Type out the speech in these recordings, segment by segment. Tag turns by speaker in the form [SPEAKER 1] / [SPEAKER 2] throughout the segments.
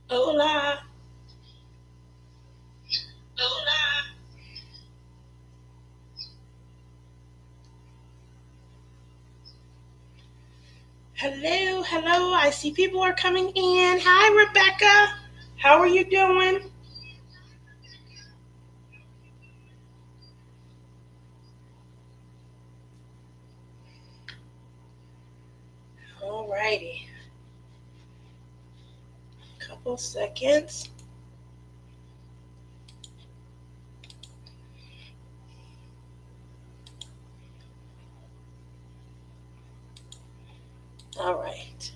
[SPEAKER 1] Hola. Hola. Hello, hello. I see people are coming in. Hi, Rebecca. How are you doing? Alrighty. Couple seconds. All right.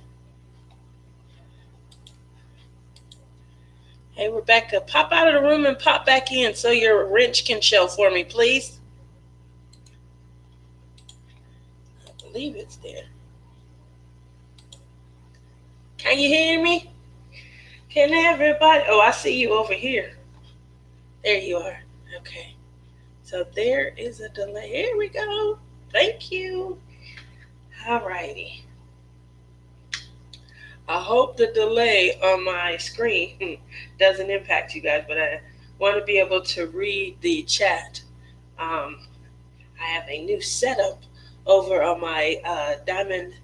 [SPEAKER 1] Hey, Rebecca, pop out of the room and pop back in so your wrench can show for me, please. I believe it's there. Can you hear me? Can everybody? Oh, I see you over here. There you are. Okay. So there is a delay. Here we go. Thank you. Alrighty. I hope the delay on my screen doesn't impact you guys, but I want to be able to read the chat. Um, I have a new setup over on my diamond,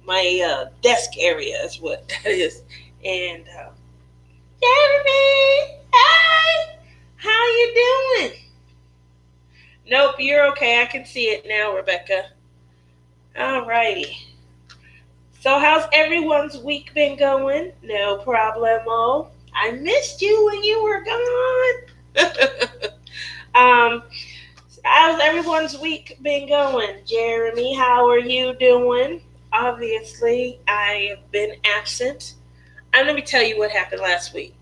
[SPEAKER 1] my desk area is what that is. And Jeremy, hey, how you doing? Nope, you're okay. I can see it now, Rebecca. Alrighty. So how's everyone's week been going? No problemo. I missed you when you were gone. um, how's everyone's week been going? Jeremy, how are you doing? Obviously, I have been absent. And let me tell you what happened last week.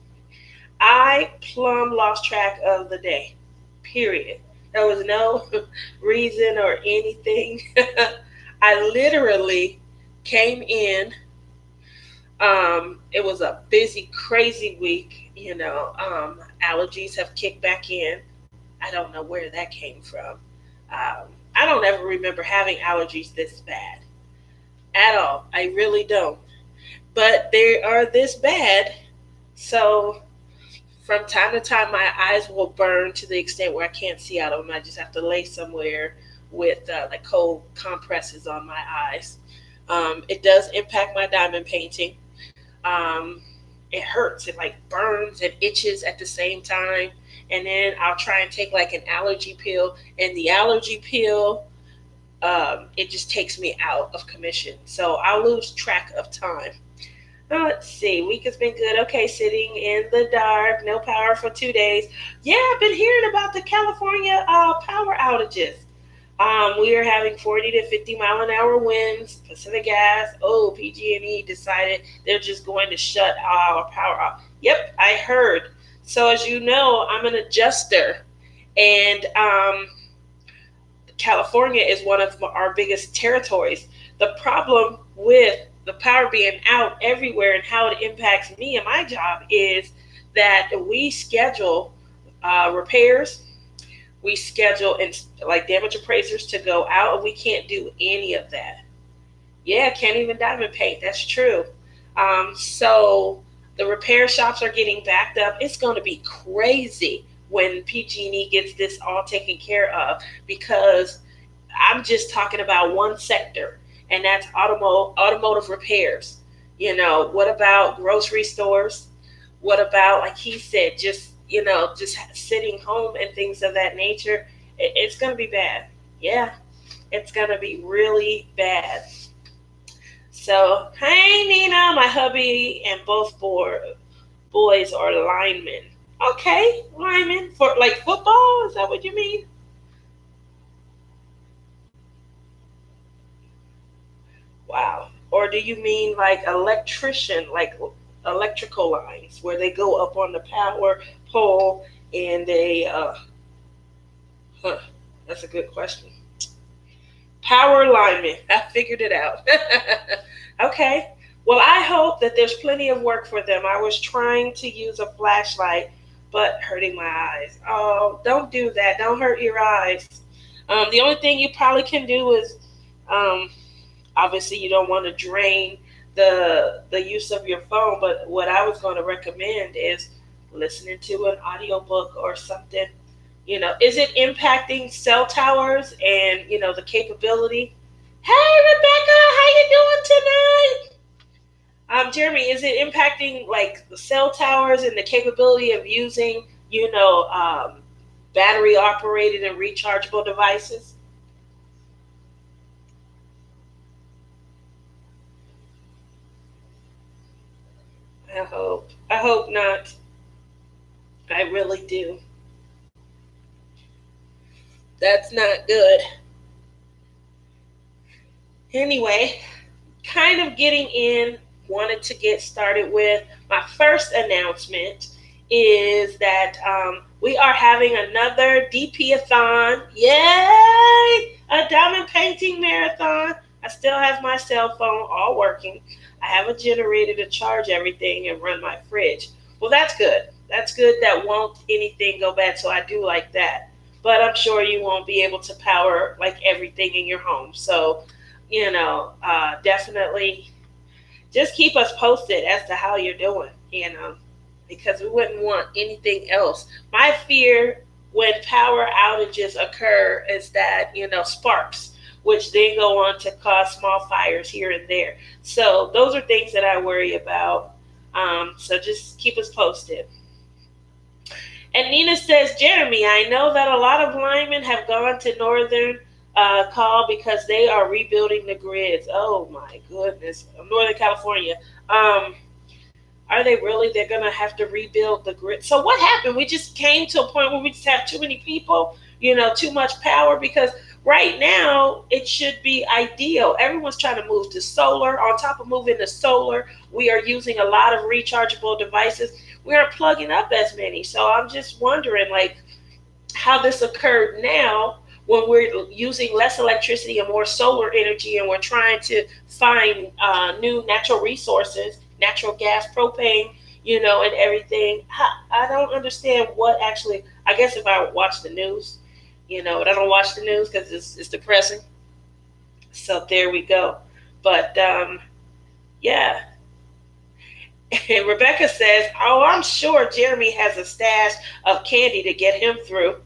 [SPEAKER 1] I plumb lost track of the day. Period. There was no reason or anything. I literally came in. It was a busy, crazy week. Allergies have kicked back in. I don't know where that came from. I don't ever remember having allergies this bad at all. I really don't. But they are this bad. So from time to time, my eyes will burn to the extent where I can't see out of them. I just have to lay somewhere with like cold compresses on my eyes. It does impact my diamond painting. Um, it hurts. It like burns and itches at the same time. And then I'll try and take like an allergy pill, and the allergy pill, it just takes me out of commission. So I'll lose track of time. Let's see. Week has been good. Okay, sitting in the dark, no power for 2 days. Yeah, I've been hearing about the California power outages. We are having 40 to 50 mile an hour winds. Pacific Gas, PG&E decided they're just going to shut our power off. Yep, I heard. So as you know, I'm an adjuster, and California is one of our biggest territories. The problem with the power being out everywhere and how it impacts me and my job is that we schedule repairs, we schedule like damage appraisers to go out, and we can't do any of that. Yeah, can't even diamond paint. That's true. So the repair shops are getting backed up. It's going to be crazy when PG&E gets this all taken care of, because I'm just talking about one sector, and that's automotive repairs. What about grocery stores? What about, like he said, just sitting home and things of that nature? It's going to be bad. Yeah, it's going to be really bad. So, hey, Nina, my hubby and both boys are linemen. Okay, linemen for like football? Is that what you mean? Wow. Or do you mean like electrician, like electrical lines where they go up on the power pole and they, huh, that's a good question. Power lineman. I figured it out. Okay. Well, I hope that there's plenty of work for them. I was trying to use a flashlight, but hurting my eyes. Oh, don't do that. Don't hurt your eyes. The only thing you probably can do is, um, obviously, you don't want to drain the use of your phone. But what I was going to recommend is listening to an audiobook or something. Is it impacting cell towers and the capability? Hey Rebecca, how you doing tonight? Jeremy, is it impacting like the cell towers and the capability of using battery operated and rechargeable devices? I hope not. I really do. That's not good. Anyway, kind of getting in, wanted to get started with my first announcement is that we are having another DP-a-thon. Yay! A diamond painting marathon. I still have my cell phone all working. I have a generator to charge everything and run my fridge. Well, that's good. That's good. That won't anything go bad. So I do like that. But I'm sure you won't be able to power like everything in your home. So, definitely just keep us posted as to how you're doing, because we wouldn't want anything else. My fear when power outages occur is that, sparks, which then go on to cause small fires here and there. So those are things that I worry about. So just keep us posted. And Nina says, Jeremy, I know that a lot of linemen have gone to Northern call because they are rebuilding the grids. Oh my goodness, Northern California. Are they really? They're gonna have to rebuild the grid. So what happened? We just came to a point where we just have too many people, too much power. Because right now it should be ideal. Everyone's trying to move to solar. On top of moving to solar, we are using a lot of rechargeable devices. We aren't plugging up as many. So I'm just wondering, like, how this occurred now when we're using less electricity and more solar energy, and we're trying to find new natural resources, natural gas, propane, and everything. I don't understand what actually, I guess if I watch the news, but I don't watch the news because it's depressing. So there we go. But yeah. And Rebecca says, oh, I'm sure Jeremy has a stash of candy to get him through.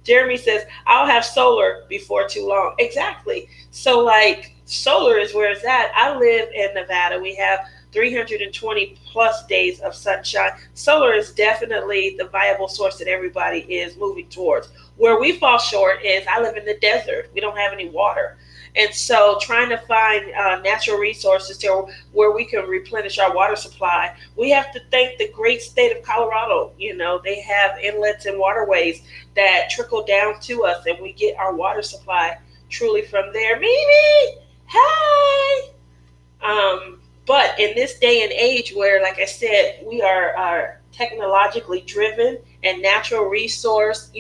[SPEAKER 1] Jeremy says, I'll have solar before too long. Exactly. So, like, solar is where it's at. I live in Nevada. We have 320 plus days of sunshine. Solar is definitely the viable source that everybody is moving towards. Where we fall short is I live in the desert. We don't have any water. And so trying to find natural resources to where we can replenish our water supply, we have to thank the great state of Colorado. They have inlets and waterways that trickle down to us, and we get our water supply truly from there. Mimi, hey! But in this day and age where, like I said, we are technologically driven and natural resource,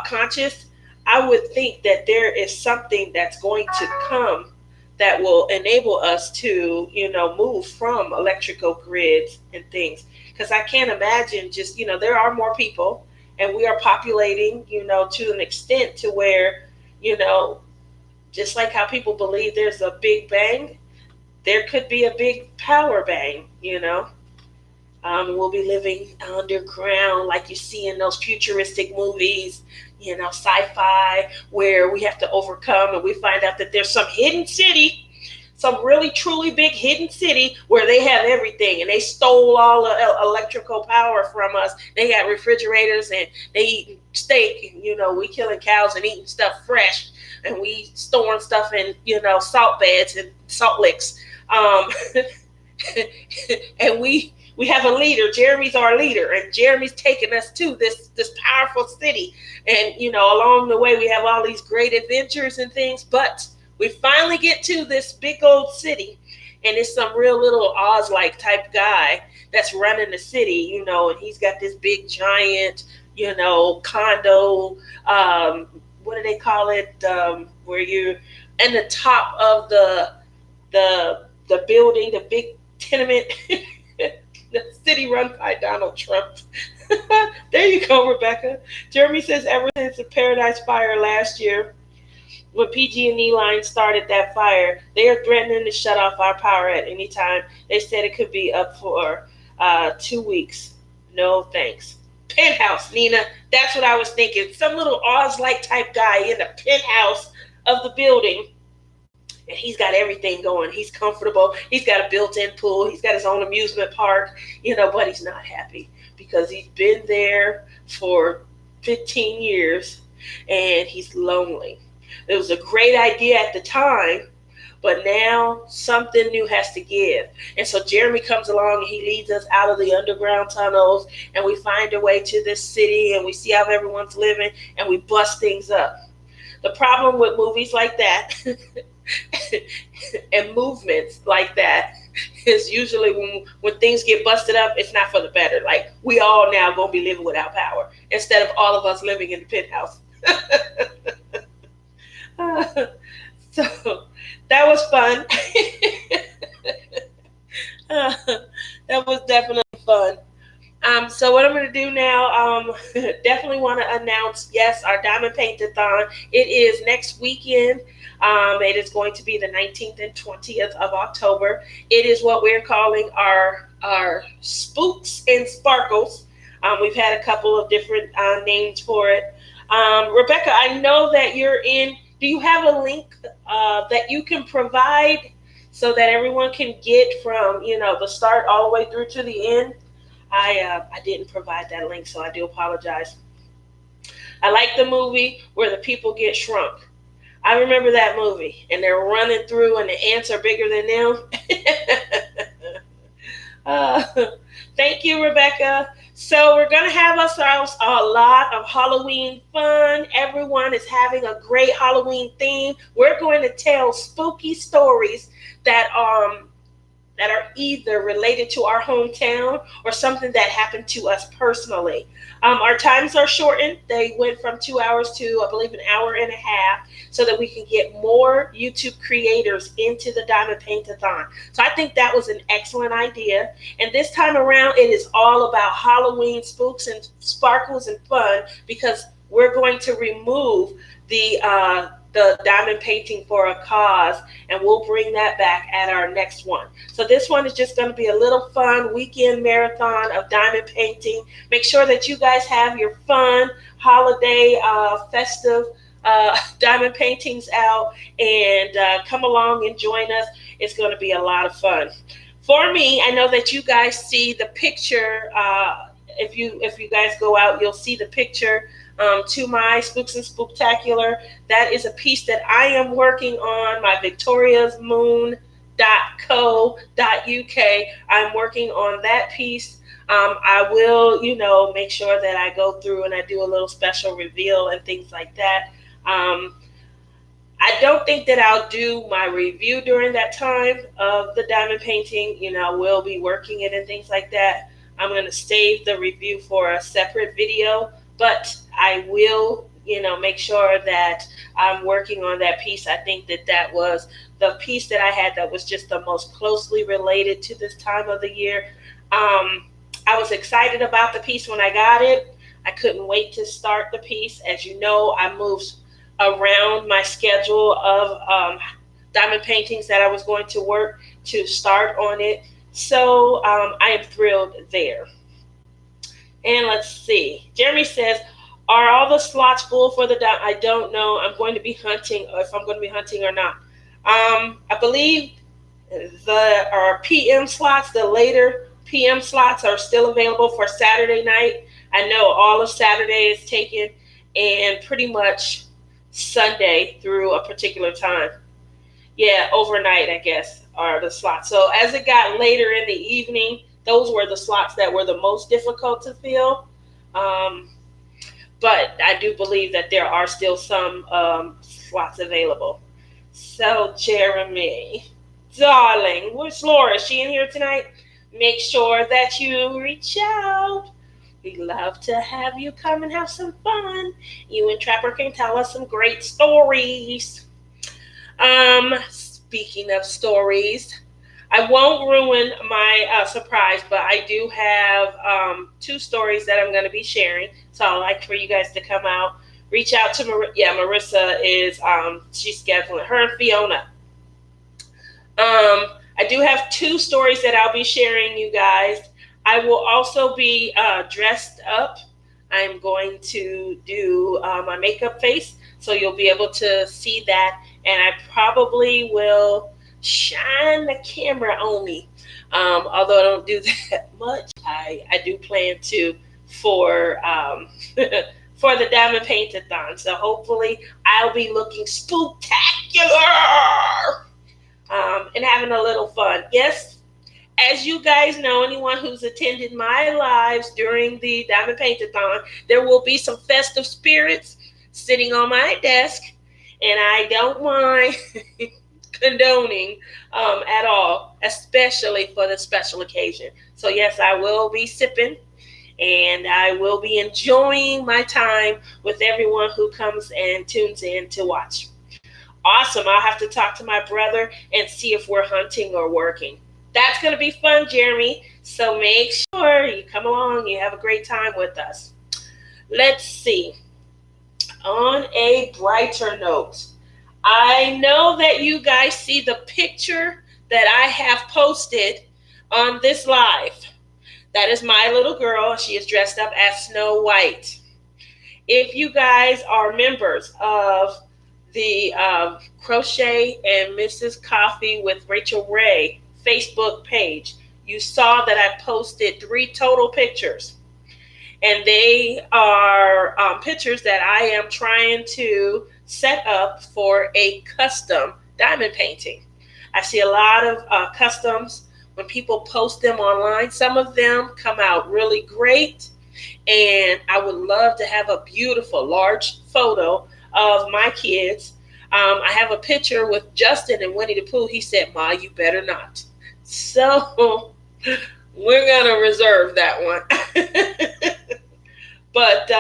[SPEAKER 1] conscious, I would think that there is something that's going to come that will enable us to, move from electrical grids and things. Because I can't imagine just, there are more people and we are populating, to an extent to where, just like how people believe there's a big bang, there could be a big power bang. We'll be living underground like you see in those futuristic movies, sci-fi, where we have to overcome and we find out that there's some hidden city, some really truly big hidden city where they have everything and they stole all the electrical power from us. They got refrigerators and they eat steak, and, we killing cows and eating stuff fresh, and we storing stuff in, salt beds and salt licks. And we have a leader. Jeremy's our leader, and Jeremy's taking us to this powerful city. And along the way we have all these great adventures and things, but we finally get to this big old city, and it's some real little Oz-like type guy that's running the city, and he's got this big giant, condo. What do they call it? Where you're in the top of the building, the big tenement. The city run by Donald Trump. There you go, Rebecca. Jeremy says ever since the Paradise Fire last year, when PG&E line started that fire, they are threatening to shut off our power at any time. They said it could be up for 2 weeks. No thanks. Penthouse, Nina. That's what I was thinking. Some little Oz-like type guy in the penthouse of the building. And he's got everything going. He's comfortable. He's got a built-in pool. He's got his own amusement park, but he's not happy because he's been there for 15 years and he's lonely. It was a great idea at the time, but now something new has to give. And so Jeremy comes along and he leads us out of the underground tunnels, and we find a way to this city, and we see how everyone's living, and we bust things up. The problem with movies like that and movements like that is usually when things get busted up, it's not for the better. Like, we all now gonna be living without power instead of all of us living in the penthouse. So that was fun. That was definitely fun. So what I'm going to do now, definitely want to announce, yes, our Diamond Paint-a-thon. It is next weekend. It is going to be the 19th and 20th of October. It is what we're calling our Spooks and Sparkles. We've had a couple of different names for it. Rebecca, I know that you're in. Do you have a link that you can provide so that everyone can get from, the start all the way through to the end? I didn't provide that link, so I do apologize. I like the movie where the people get shrunk. I remember that movie, and they're running through, and the ants are bigger than them. Thank you, Rebecca. So we're going to have ourselves a lot of Halloween fun. Everyone is having a great Halloween theme. We're going to tell spooky stories that are either related to our hometown or something that happened to us personally. Our times are shortened. They went from 2 hours to, I believe, an hour and a half so that we can get more YouTube creators into the Diamond Paint-a-thon. So I think that was an excellent idea. And this time around, it is all about Halloween spooks and sparkles and fun because we're going to remove the diamond painting for a cause, and we'll bring that back at our next one. So this one is just going to be a little fun weekend marathon of diamond painting. Make sure that you guys have your fun holiday festive diamond paintings out, and come along and join us. It's going to be a lot of fun. For me, I know that you guys see the picture. If you guys go out, you'll see the picture to my Spooks and Spooktacular. That is a piece that I am working on, my victoriasmoon.co.uk. I'm working on that piece. I will, make sure that I go through and I do a little special reveal and things like that. I don't think that I'll do my review during that time of the diamond painting. We'll be working it and things like that. I'm going to save the review for a separate video, but I will, make sure that I'm working on that piece. I think that was the piece that I had that was just the most closely related to this time of the year. I was excited about the piece when I got it. I couldn't wait to start the piece. As you know, I moved around my schedule of diamond paintings that I was going to work to start on it. So I am thrilled there. And let's see. Jeremy says, are all the slots full for the diamond? I don't know. I'm going to be hunting, if I'm going to be hunting or not. I believe our PM slots, the later PM slots are still available for Saturday night. I know all of Saturday is taken, and pretty much Sunday through a particular time. Yeah, overnight, I guess, are the slots. So as it got later in the evening, those were the slots that were the most difficult to fill. But I do believe that there are still some slots available. So Jeremy, darling, where's Laura? Is she in here tonight? Make sure that you reach out. We'd love to have you come and have some fun. You and Trapper can tell us some great stories. Speaking of stories, I won't ruin my surprise, but I do have 2 stories that I'm going to be sharing. So I'd like for you guys to come out reach out to Marissa is she's scheduling her and Fiona. I do have two stories that I'll be sharing, you guys. I will also be dressed up. I'm going to do my makeup face, so you'll be able to see that. And I probably will shine the camera on me. Although I don't do that much, I do plan to for for the Diamond Paint-a-thon. So hopefully I'll be looking spectacular and having a little fun. Yes, as you guys know, anyone who's attended my lives during the Diamond Paint-a-thon, there will be some festive spirits sitting on my desk, and I don't mind condoning at all, especially for the special occasion. So yes, I will be sipping, and I will be enjoying my time with everyone who comes and tunes in to watch. Awesome. I'll have to talk to my brother and see if we're hunting or working. That's going to be fun, Jeremy. So make sure you come along. You have a great time with us. Let's see. On a brighter note, I know that you guys see the picture that I have posted on this live. That is my little girl. She is dressed up as Snow White. If you guys are members of the Crochet and Mrs. Coffee with Rachel Ray Facebook page, you saw that I posted 3 total pictures. And they are pictures that I am trying to set up for a custom diamond painting. I see a lot of customs when people post them online. Some of them come out really great, and I would love to have a beautiful large photo of my kids. I have a picture with Justin and Winnie the Pooh. He said, "Ma, you better not." So we're going to reserve that one. But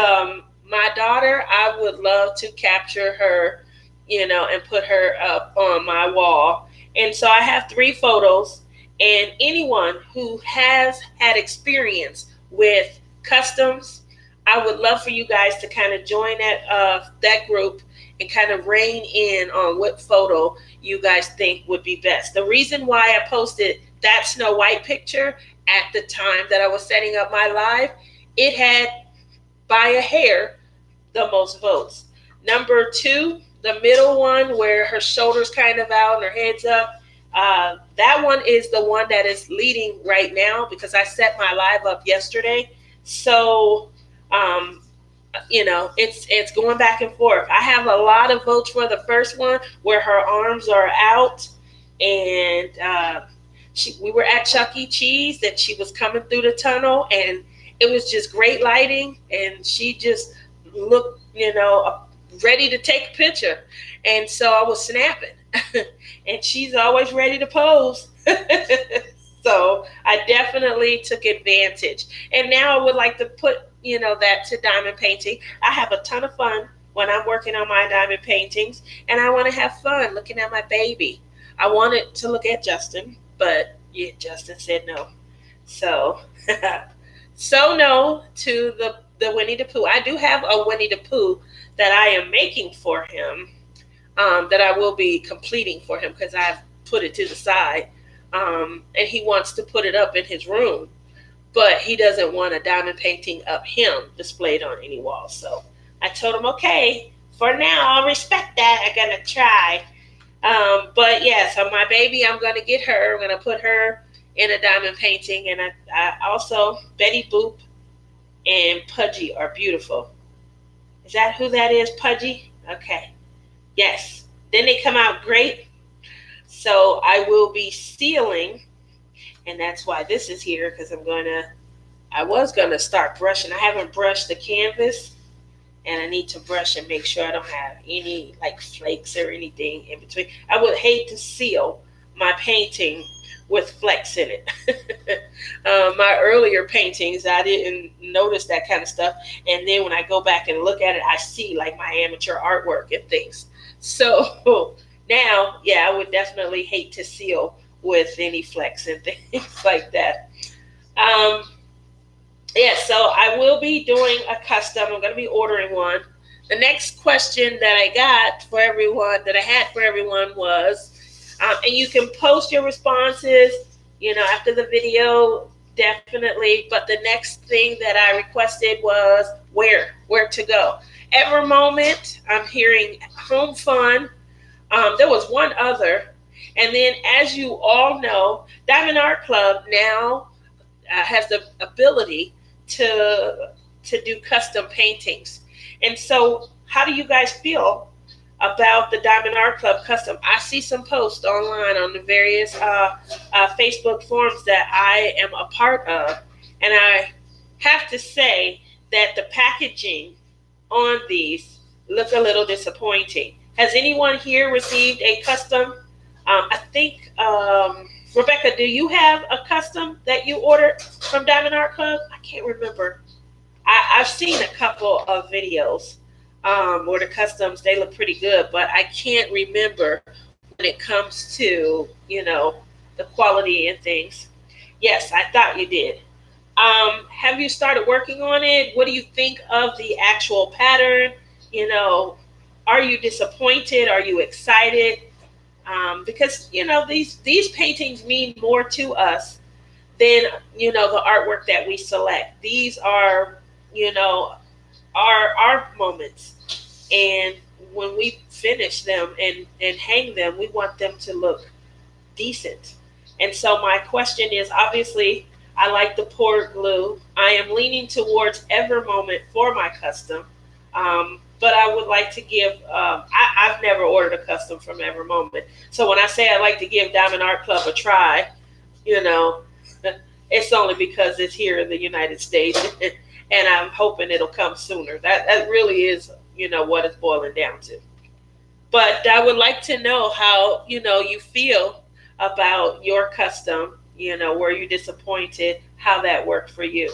[SPEAKER 1] my daughter, I would love to capture her, and put her up on my wall. And so I have 3 photos. And anyone who has had experience with customs, I would love for you guys to kind of join that group and kind of rein in on what photo you guys think would be best. The reason why I posted that Snow White picture at the time that I was setting up my live, it had by a hair the most votes. Number 2, the middle one where her shoulders kind of out and her head's up, that one is the one that is leading right now because I set my live up yesterday. So it's going back and forth. I have a lot of votes for the first one where her arms are out, and we were at Chuck E. Cheese, and she was coming through the tunnel, and it was just great lighting, and she just looked, ready to take a picture. And so I was snapping, and she's always ready to pose. So I definitely took advantage. And now I would like to put, that to diamond painting. I have a ton of fun when I'm working on my diamond paintings, and I want to have fun looking at my baby. I wanted to look at Justin, but Justin said no. So, no to the Winnie the Pooh. I do have a Winnie the Pooh that I am making for him, that I will be completing for him because I've put it to the side. And he wants to put it up in his room, but he doesn't want a diamond painting of him displayed on any wall. So I told him, okay, for now, I'll respect that. I'm going to try. But yeah, so my baby, I'm going to get her. I'm going to put her in a diamond painting. And I also, Betty Boop and Pudgy are beautiful. Is that who that is, Pudgy? Okay. Yes. Then they come out great. So I will be sealing, and that's why this is here, because I was going to start brushing. I haven't brushed the canvas, and I need to brush and make sure I don't have any flakes or anything in between. I would hate to seal my painting with flecks in it. My earlier paintings, I didn't notice that kind of stuff. And then when I go back and look at it, I see my amateur artwork and things. So now, I would definitely hate to seal with any flecks and things like that. So I will be doing a custom. I'm going to be ordering one The next question that I got for everyone, that I had for everyone was, and you can post your responses, after the video, definitely. But the next thing that I requested was where to go. Every moment, I'm hearing home fun. There was one other, and then as you all know, Diamond Art Club now has the ability to do custom paintings. And so, how do you guys feel about the Diamond Art Club custom? I see some posts online on the various Facebook forums that I am a part of, and I have to say that the packaging on these look a little disappointing. Has anyone here received a custom? I think, Rebecca, do you have a custom that you ordered from Diamond Art Club? I can't remember. I've seen a couple of videos where the customs, they look pretty good, but I can't remember when it comes to, the quality and things. Yes, I thought you did. Have you started working on it? What do you think of the actual pattern? You know, are you disappointed? Are you excited? Because these paintings mean more to us than the artwork that we select. These are our moments, and when we finish them and hang them, we want them to look decent. And so my question is, obviously, I like the poured glue. I am leaning towards Ever Moment for my custom. But I would like to give, I've never ordered a custom from Ever Moment. So when I say I like to give Diamond Art Club a try, you know, it's only because it's here in the United States, and I'm hoping it'll come sooner. That really is, what it's boiling down to. But I would like to know how, you feel about your custom. Were you disappointed? How that worked for you?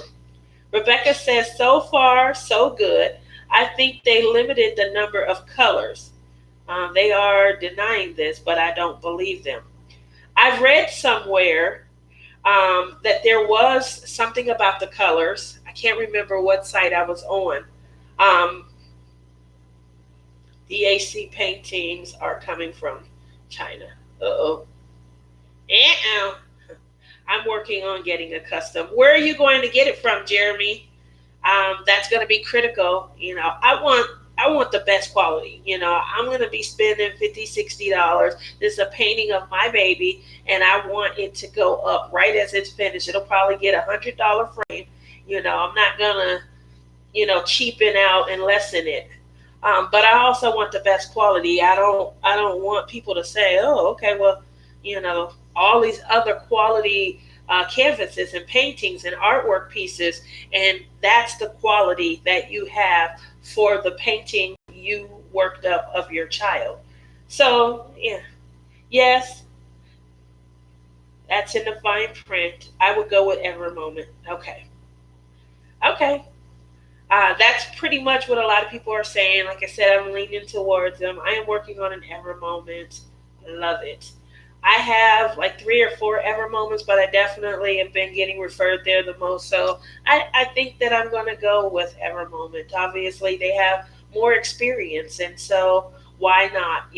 [SPEAKER 1] Rebecca says, so far, so good. I think they limited the number of colors. They are denying this, but I don't believe them. I've read somewhere that there was something about the colors. I can't remember what site I was on. DAC paintings are coming from China. Uh-oh. Uh-oh. I'm working on getting a custom. Where are you going to get it from, Jeremy? That's going to be critical. I want the best quality. I'm going to be spending $50, $60. This is a painting of my baby, and I want it to go up right as it's finished. It'll probably get $100 frame. I'm not going to, cheapen out and lessen it. But I also want the best quality. I don't want people to say, oh, okay, well, all these other quality canvases and paintings and artwork pieces, and that's the quality that you have for the painting you worked up of your child. So, yeah, yes, that's in the fine print. I would go with Ever Moment. Okay. That's pretty much what a lot of people are saying. Like I said, I'm leaning towards them. I am working on an Ever Moment. Love it. I have like 3 or 4 Ever Moments, but I definitely have been getting referred there the most. So I think that I'm going to go with Ever Moment. Obviously, they have more experience, and so why not,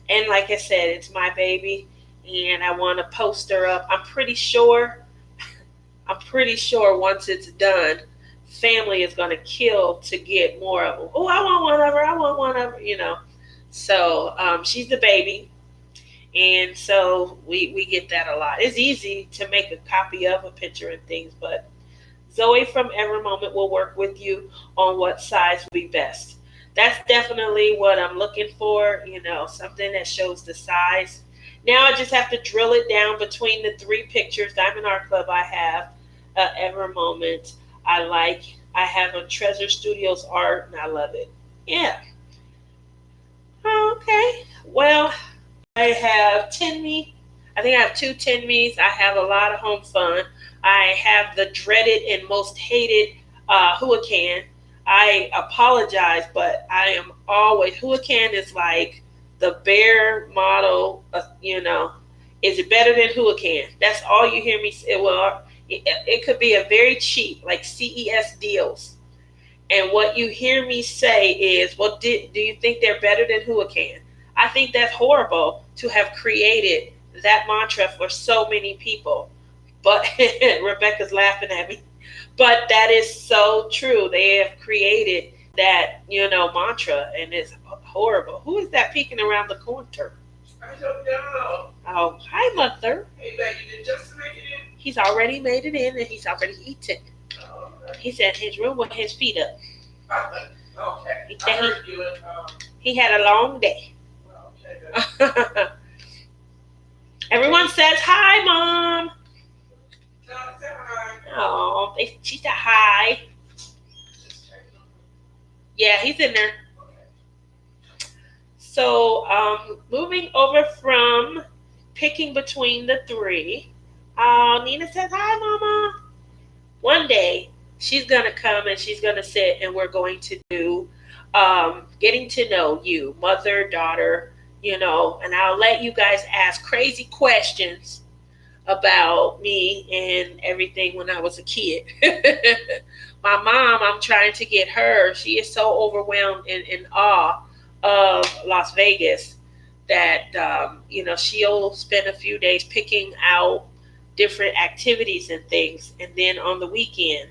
[SPEAKER 1] And like I said, it's my baby, and I want to post her up. I'm pretty sure once it's done, family is going to kill to get more of them. Oh, I want one of her. I want one of her, So she's the baby. And so we get that a lot. It's easy to make a copy of a picture and things, but Zoe from Ever Moment will work with you on what size would be best. That's definitely what I'm looking for, something that shows the size. Now I just have to drill it down between the 3 pictures. Diamond Art Club I have, Ever Moment I have a Treasure Studios art, and I love it. Yeah. Okay. Well, I have Tenme. I think I have 2 Tenmes. I have a lot of home fun. I have the dreaded and most hated Huacan. I apologize, but I am always, Huacan is like the bare model, Is it better than Huacan? That's all you hear me say. Well, it could be a very cheap, like CES deals. And what you hear me say is, well, do you think they're better than Huracan? I think that's horrible to have created that mantra for so many people. But Rebecca's laughing at me. But that is so true. They have created that, mantra, and it's horrible. Who is that peeking around the corner? I don't know. Oh, hi, Mother. Hey, baby, did Justin make it in? He's already made it in, and he's already eaten. Oh, okay. He's in his room with his feet up. Okay. I heard you. He had a long day. Okay. Everyone says hi, Mom. Say hi. Oh, she said hi. Yeah, he's in there. So, moving over from picking between the three, Nina says, hi, Mama. One day, she's going to come and she's going to sit and we're going to do getting to know you, mother, daughter, and I'll let you guys ask crazy questions about me and everything when I was a kid. My mom, I'm trying to get her. She is so overwhelmed and in awe of Las Vegas that she'll spend a few days picking out different activities and things, and then on the weekend,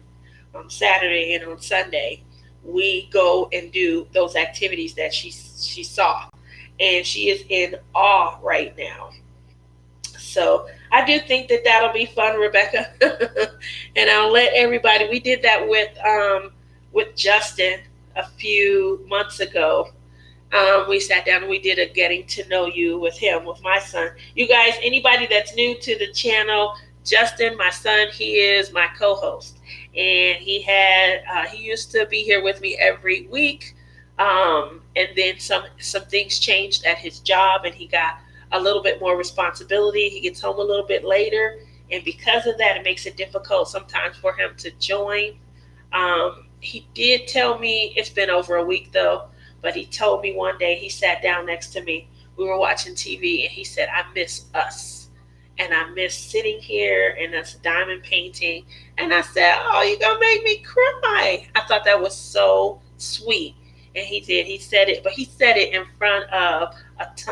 [SPEAKER 1] on Saturday and on Sunday, we go and do those activities that she saw, and she is in awe right now. So I do think that that'll be fun, Rebecca. And I'll let everybody. We did that with Justin a few months ago. We sat down and we did a getting to know you with him, with my son. You guys, anybody that's new to the channel, Justin, my son, he is my co-host, and he used to be here with me every week. And then some things changed at his job, and he got a little bit more responsibility. He gets home a little bit later, and because of that, it makes it difficult sometimes for him to join. He did tell me, it's been over a week though, but he told me one day, he sat down next to me, we were watching TV, and he said, I miss us. And I miss sitting here and us diamond painting. And I said, oh, you're going to make me cry. I thought that was so sweet. And he did. He said it, but he said it in front of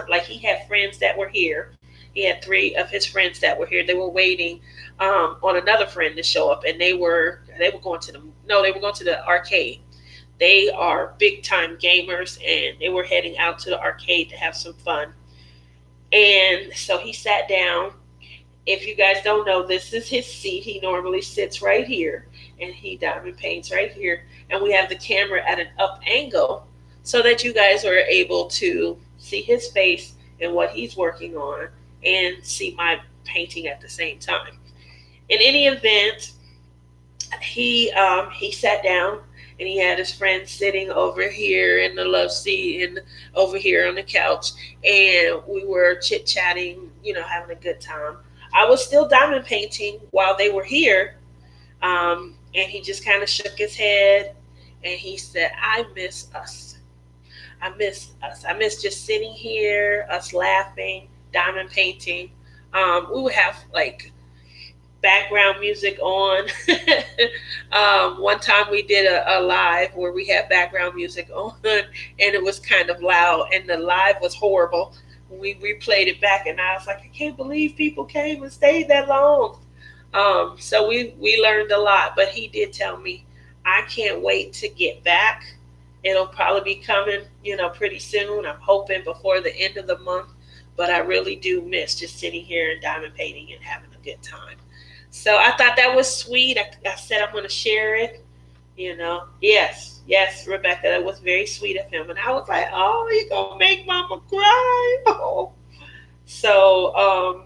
[SPEAKER 1] like he had friends that were here. He had three of his friends that were here. They were waiting on another friend to show up, and they were going to the arcade. They are big time gamers, and they were heading out to the arcade to have some fun. And so he sat down. If you guys don't know, this is his seat. He normally sits right here, and he diamond paints right here. And we have the camera at an up angle so that you guys are able to see his face and what he's working on and see my painting at the same time. In any event, he sat down, and he had his friend sitting over here in the love seat and over here on the couch, and we were chit-chatting, having a good time. I was still diamond painting while they were here, and he just kind of shook his head, and he said, I miss us. I miss us. I miss just sitting here, us laughing, diamond painting. We would have like background music on. One time we did a live where we had background music on, and it was kind of loud, and the live was horrible. We replayed it back, and I was like, I can't believe people came and stayed that long. So we learned a lot, but he did tell me, I can't wait to get back. It'll probably be coming, pretty soon. I'm hoping before the end of the month, but I really do miss just sitting here and diamond painting and having a good time. So I thought that was sweet. I said I'm going to share it, Yes, Rebecca, that was very sweet of him. And I was like, oh, you're going to make mama cry. Oh. So,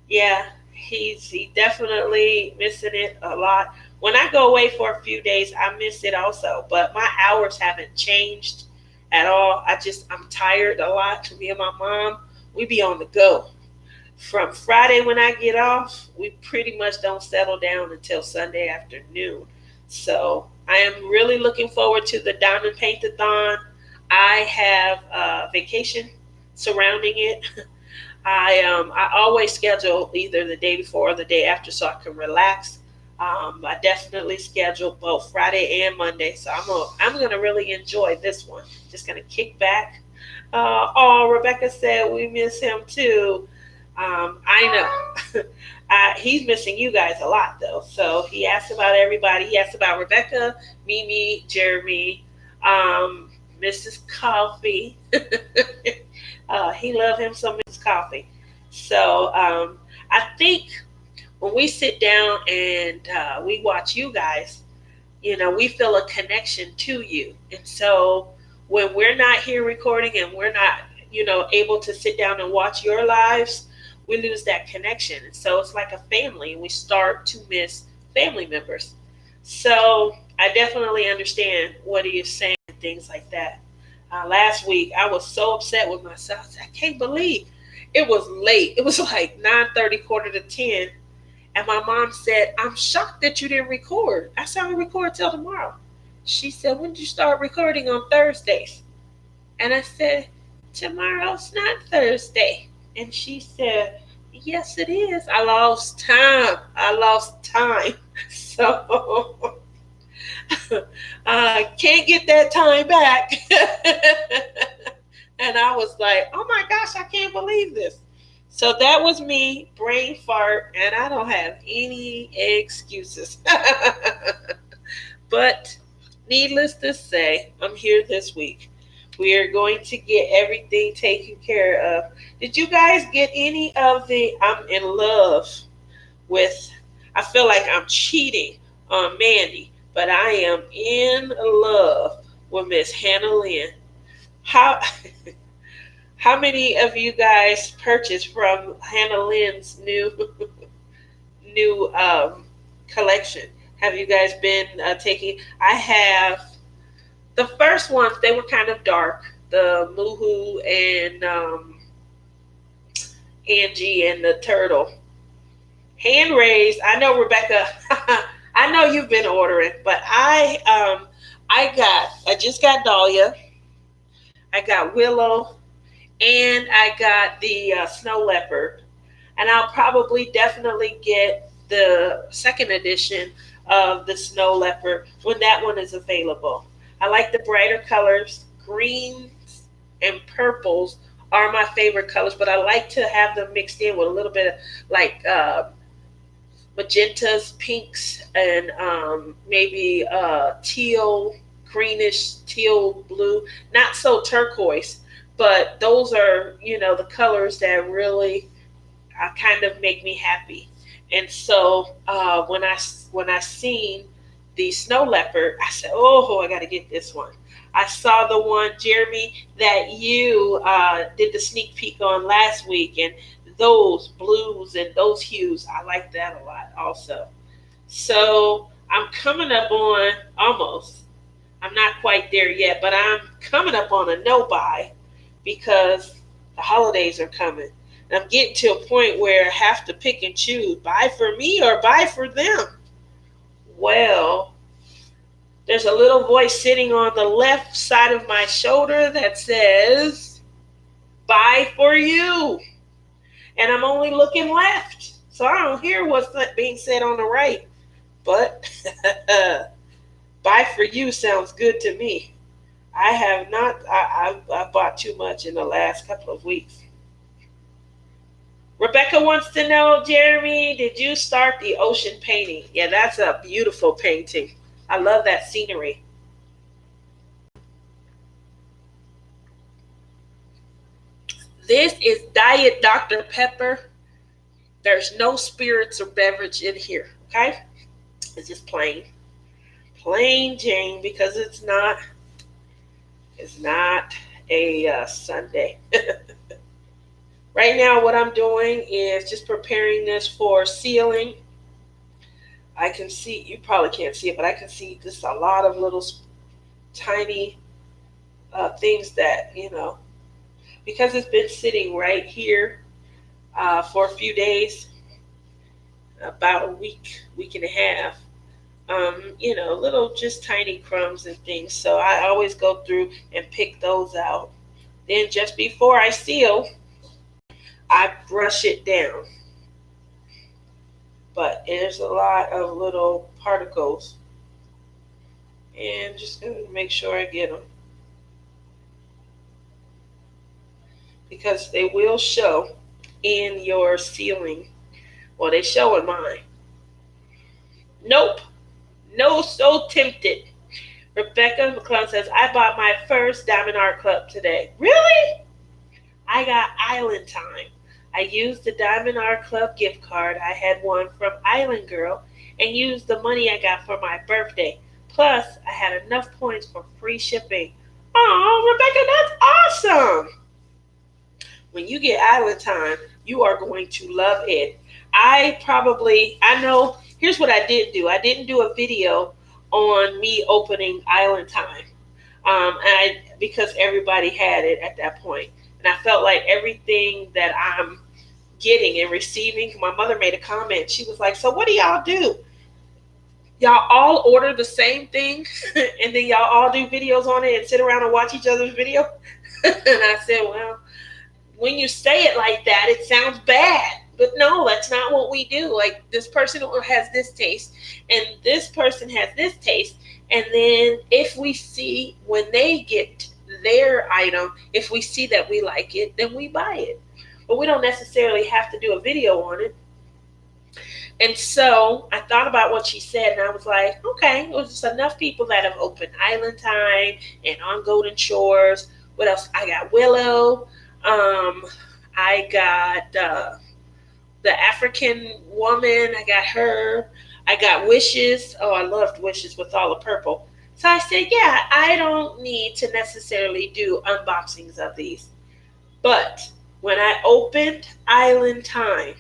[SPEAKER 1] yeah, he's definitely missing it a lot. When I go away for a few days, I miss it also. But my hours haven't changed at all. I'm tired a lot. Me and my mom, we be on the go. From Friday when I get off, we pretty much don't settle down until Sunday afternoon. So I am really looking forward to the Diamond Paint-a-thon. I have a vacation surrounding it. I always schedule either the day before or the day after so I can relax. I definitely scheduled both Friday and Monday, so I'm gonna really enjoy this one. Just gonna kick back. Oh, Rebecca said we miss him too. I know. He's missing you guys a lot though. So he asked about everybody. He asked about Rebecca, Mimi, Jeremy, Mrs. Coffee. He loved him some Mrs. Coffee. So I think when we sit down and we watch you guys, we feel a connection to you. And so when we're not here recording and we're not, able to sit down and watch your lives, we lose that connection. And so it's like a family, and we start to miss family members. So I definitely understand what he is saying and things like that. Last week, I was so upset with myself. I said, I can't believe it was late. It was like 9:30, quarter to 10. And my mom said, I'm shocked that you didn't record. I said, I'll record till tomorrow. She said, when did you start recording on Thursdays? And I said, tomorrow's not Thursday. And she said, yes, it is. I lost time. I lost time. So I can't get that time back. And I was like, oh my gosh, I can't believe this. So that was me, brain fart, and I don't have any excuses. But needless to say, I'm here this week. We are going to get everything taken care of. Did you guys get any of the I'm in love with? I feel like I'm cheating on Mandy, but I am in love with Miss Hannah Lynn. How how many of you guys purchased from Hannah Lynn's new collection? Have you guys been taking? I have. The first ones, they were kind of dark. The Moohoo and Angie and the turtle. Hand raised. I know Rebecca. I know you've been ordering, but I just got Dahlia. I got Willow, and I got the snow leopard. And I'll probably definitely get the second edition of the snow leopard when that one is available. I like the brighter colors. Greens and purples are my favorite colors, but I like to have them mixed in with a little bit of like magentas, pinks, and maybe teal, greenish teal blue. Not so turquoise, but those are the colors that really kind of make me happy. And so when I seen the snow leopard, I said, "Oh, I got to get this one." I saw the one, Jeremy, that you did the sneak peek on last week, and those blues and those hues, I like that a lot also. So I'm coming up on almost. I'm not quite there yet, but I'm coming up on a no buy because the holidays are coming. And I'm getting to a point where I have to pick and choose, buy for me or buy for them. Well, there's a little voice sitting on the left side of my shoulder that says, buy for you. And I'm only looking left. So I don't hear what's being said on the right. But buy for you sounds good to me. I have not, I bought too much in the last couple of weeks. Rebecca wants to know, Jeremy, did you start the ocean painting? Yeah, that's a beautiful painting. I love that scenery. This is Diet Dr. Pepper. There's no spirits or beverage in here, okay? It's just plain Jane, because it's not a Sunday. Right now, what I'm doing is just preparing this for sealing. I can see, you probably can't see it, but I can see just a lot of little tiny things that, because it's been sitting right here for a few days, about a week and a half, little just tiny crumbs and things. So I always go through and pick those out. Then just before I seal, I brush it down. but there's a lot of little particles, and just gonna make sure I get them because they will show in your ceiling. Well, they show in mine. Nope. No, so tempted. Rebecca McClellan says, I bought my first Diamond Art Club today. Really? I got Island Time. I used the Diamond Art Club gift card I had won from Island Girl and used the money I got for my birthday. Plus, I had enough points for free shipping. Oh, Rebecca, that's awesome. When you get Island Time, you are going to love it. I know, here's what I did do. I didn't do a video on me opening Island Time. Because everybody had it at that point. And I felt like everything that I'm getting and receiving, my mother made a comment. She was like, so what do y'all do? Y'all all order the same thing and then y'all all do videos on it and sit around and watch each other's video? And I said, well, when you say it like that, it sounds bad. But no, that's not what we do. Like, this person has this taste, and this person has this taste. And then if we see when they get their item, if we see that we like it, then we buy it. But we don't necessarily have to do a video on it. And so I thought about what she said, and I was like, okay, it was just enough people that have opened Island Time and on Golden Shores. What else? I got Willow. I got the African woman. I got her. I got Wishes. Oh, I loved Wishes with all the purple. So I said, yeah, I don't need to necessarily do unboxings of these. But when I opened Island Time,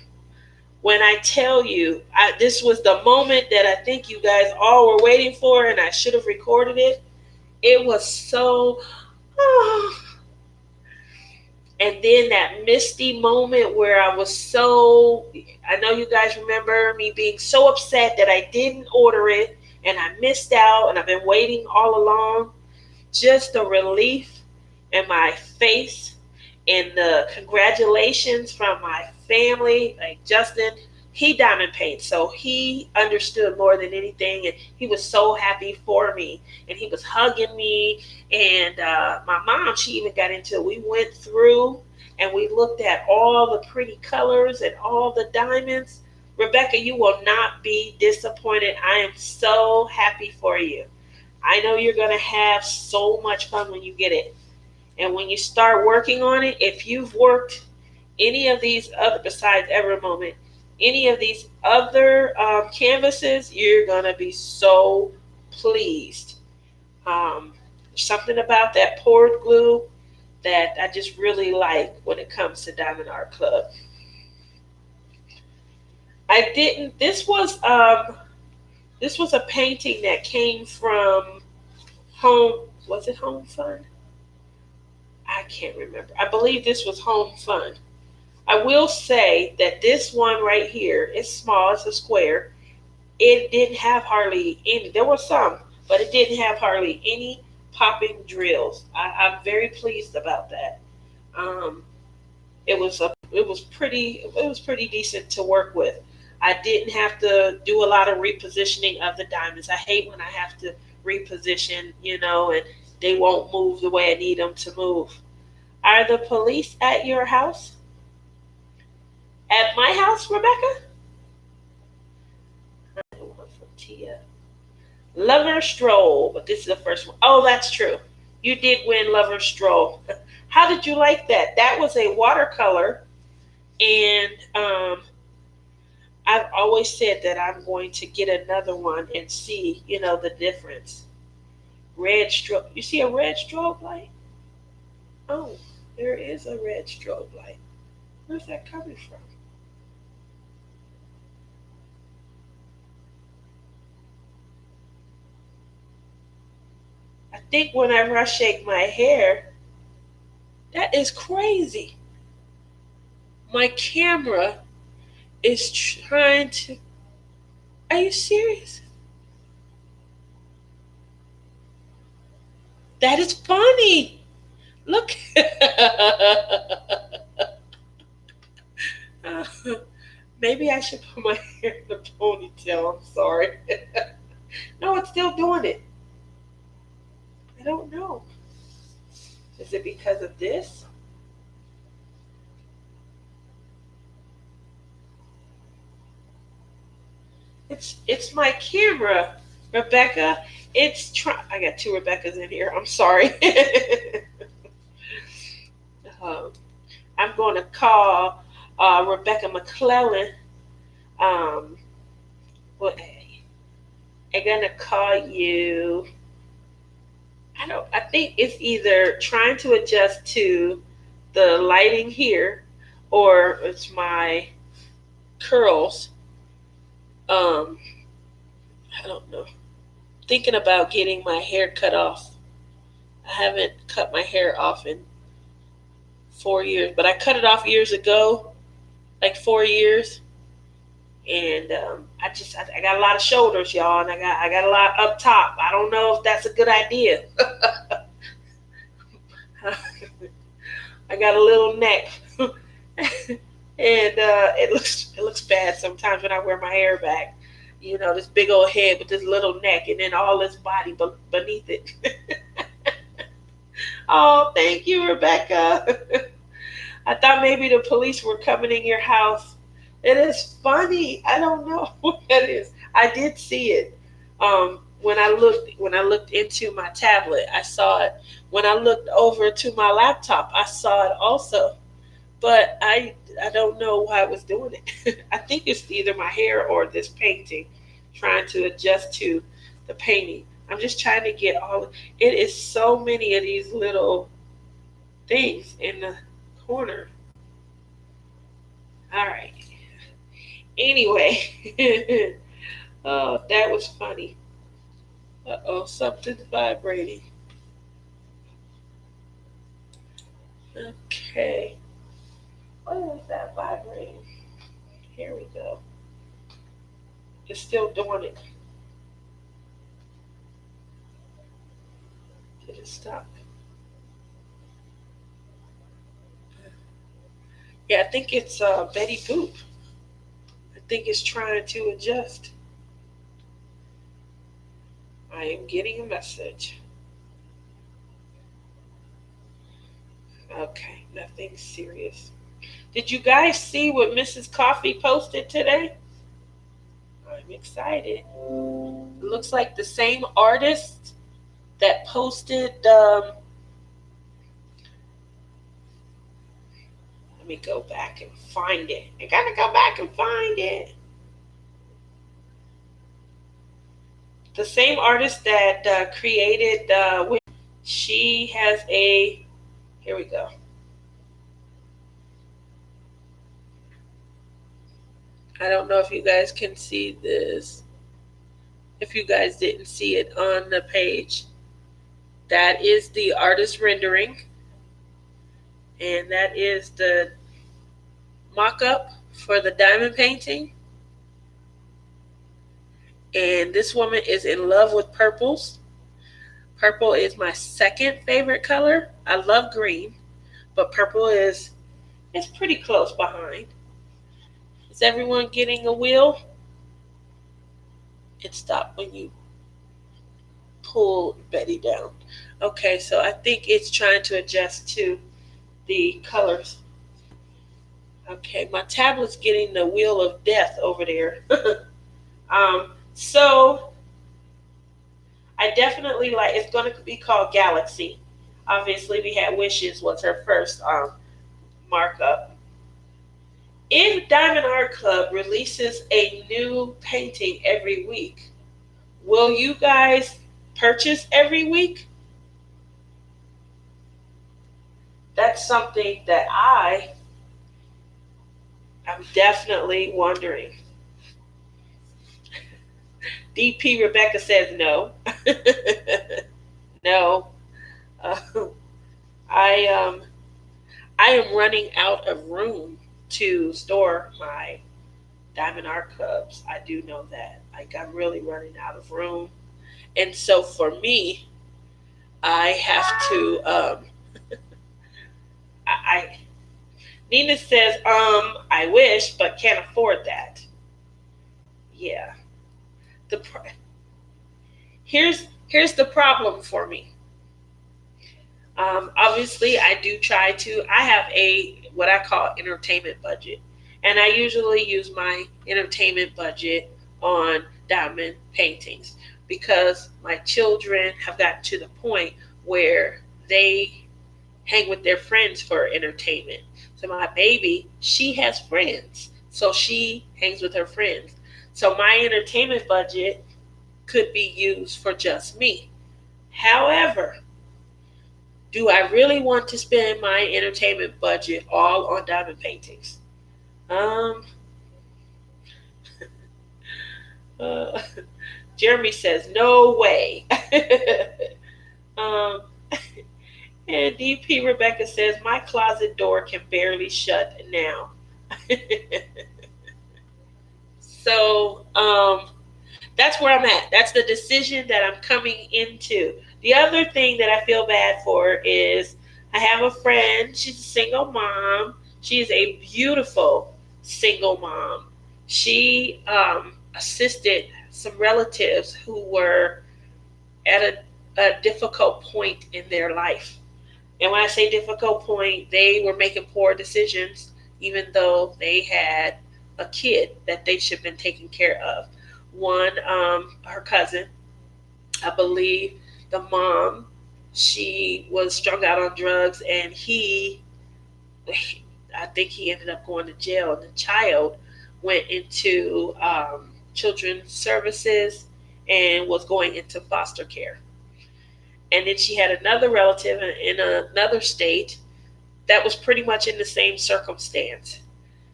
[SPEAKER 1] when I tell you, this was the moment that I think you guys all were waiting for, and I should have recorded it. It was so... Oh. And then that misty moment where I know you guys remember me being so upset that I didn't order it and I missed out and I've been waiting all along. Just the relief in my face and the congratulations from my family. Like Justin, he diamond paints, so he understood more than anything, and he was so happy for me, and he was hugging me. And my mom, she even got into it. We went through and we looked at all the pretty colors and all the diamonds. Rebecca, you will not be disappointed. I am so happy for you. I know you're going to have so much fun when you get it. And when you start working on it, if you've worked any of these other, besides Ever Moment, any of these other canvases, you're going to be so pleased. Something about that poured glue that I just really like when it comes to Diamond Art Club. This was a painting that came from was it Home Fun? I can't remember. I believe this was Home Fun. I will say that this one right here is small. It's a square. It didn't have hardly any. There were some, but it didn't have hardly any popping drills. I'm very pleased about that. It was pretty decent to work with. I didn't have to do a lot of repositioning of the diamonds. I hate when I have to reposition, and they won't move the way I need them to move. Are the police at your house? At my house, Rebecca? One from Tia. Lover Stroll, but this is the first one. Oh, that's true. You did win Lover Stroll. How did you like that? That was a watercolor, and I've always said that I'm going to get another one and see, the difference. Red strobe. You see a red strobe light? Oh, there is a red strobe light. Where's that coming from? I think whenever I shake my hair, that is crazy. My camera is trying to... Are you serious? That is funny. Look. Maybe I should put my hair in a ponytail. I'm sorry. No, it's still doing it. I don't know. Is it because of this? It's my camera, Rebecca. I got two Rebeccas in here. I'm sorry. um, I'm going to call Rebecca McClellan. Um, well, I'm gonna call you. I don't. I think it's either trying to adjust to the lighting here, or it's my curls. Um, I don't know. Thinking about getting my hair cut off. I haven't cut my hair off in 4 years, but I cut it off years ago, like 4 years, and I got a lot of shoulders, y'all, and I got a lot up top. I don't know if that's a good idea. I got a little neck, and it looks bad sometimes when I wear my hair back. You know, this big old head with this little neck, and then all this body beneath it. Oh, thank you, Rebecca. I thought maybe the police were coming in your house. It is funny. I don't know what that is. I did see it. When I looked into my tablet, I saw it. When I looked over to my laptop, I saw it also. But I don't know why I was doing it. I think it's either my hair or this painting, trying to adjust to the painting. I'm just trying to get all. It is so many of these little things in the corner. All right. Anyway, oh, that was funny. Uh oh, something's vibrating. Okay. What is that vibrating? Here we go. It's still doing it. Did it stop? Yeah, I think it's Betty Boop. I think it's trying to adjust. I am getting a message. Okay, nothing serious. Did you guys see what Mrs. Coffee posted today? I'm excited. It looks like the same artist that posted. Let me go back and find it. I gotta go back and find it. The same artist that created. She has a. Here we go. I don't know if you guys can see this. If you guys didn't see it on the page, that is the artist rendering, and that is the mock up for the diamond painting. And this woman is in love with purples. Purple is my second favorite color. I love green, but purple is pretty close behind. Is everyone getting a wheel? It stopped when you pulled Betty down. Okay, so I think it's trying to adjust to the colors. Okay, my tablet's getting the wheel of death over there. So I definitely like. It's going to be called Galaxy. Obviously, we had Wishes was her first markup. If Diamond Art Club releases a new painting every week, will you guys purchase every week? That's something that am definitely wondering. DP Rebecca says no. No. Uh, I I am running out of room to store my Diamond Art Clubs. I do know that. Like I'm really running out of room, and so for me, I have to. I Nina says, I wish, but can't afford that. Yeah. The here's the problem for me. Obviously, I do try to. I have a what I call entertainment budget, and I usually use my entertainment budget on diamond paintings because my children have gotten to the point where they hang with their friends for entertainment. So my baby, she has friends, so she hangs with her friends. So my entertainment budget could be used for just me. However, do I really want to spend my entertainment budget all on diamond paintings? Um, uh, Jeremy says, no way. um, and DP Rebecca says, my closet door can barely shut now. So that's where I'm at. That's the decision that I'm coming into. The other thing that I feel bad for is I have a friend. She's a single mom. She is a beautiful single mom. She assisted some relatives who were at a difficult point in their life. And when I say difficult point, they were making poor decisions, even though they had a kid that they should have been taking care of. One, her cousin, I believe the mom, she was strung out on drugs, and I think he ended up going to jail. And the child went into children's services and was going into foster care. And then she had another relative in another state that was pretty much in the same circumstance.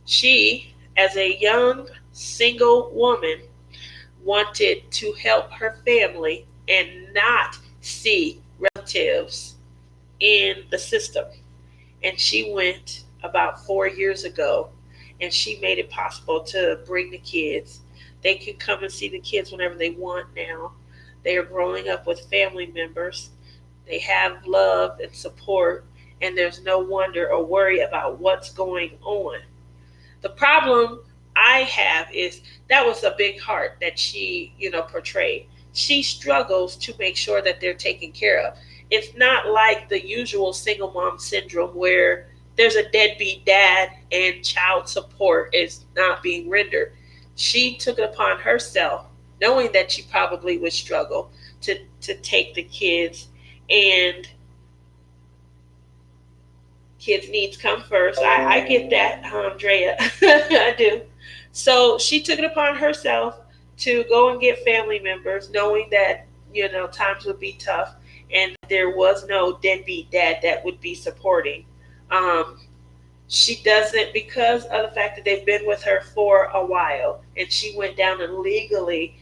[SPEAKER 1] She, as a young single woman, wanted to help her family and not see relatives in the system. And she went about 4 years ago and she made it possible to bring the kids. They can come and see the kids whenever they want now. They are growing up with family members. They have love and support, and there's no wonder or worry about what's going on. The problem I have is that was a big heart that she, portrayed. She struggles to make sure that they're taken care of. It's not like the usual single mom syndrome where there's a deadbeat dad and child support is not being rendered. She took it upon herself, knowing that she probably would struggle to take the kids, and kids' needs come first. I get that, Drea. I do. So she took it upon herself to go and get family members, knowing that, times would be tough and there was no deadbeat dad that would be supporting. Um, she doesn't, because of the fact that they've been with her for a while, and she went down and legally,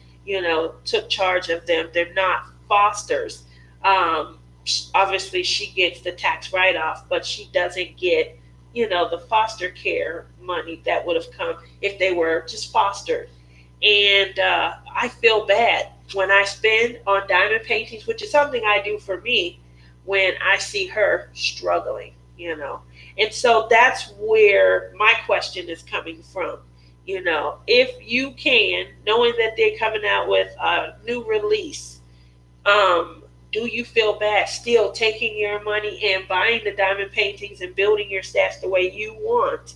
[SPEAKER 1] took charge of them. They're not fosters. Obviously, she gets the tax write off, but she doesn't get, the foster care money that would have come if they were just fostered. And I feel bad when I spend on diamond paintings, which is something I do for me, when I see her struggling. And so that's where my question is coming from. If you can, knowing that they're coming out with a new release, do you feel bad still taking your money and buying the diamond paintings and building your stats the way you want?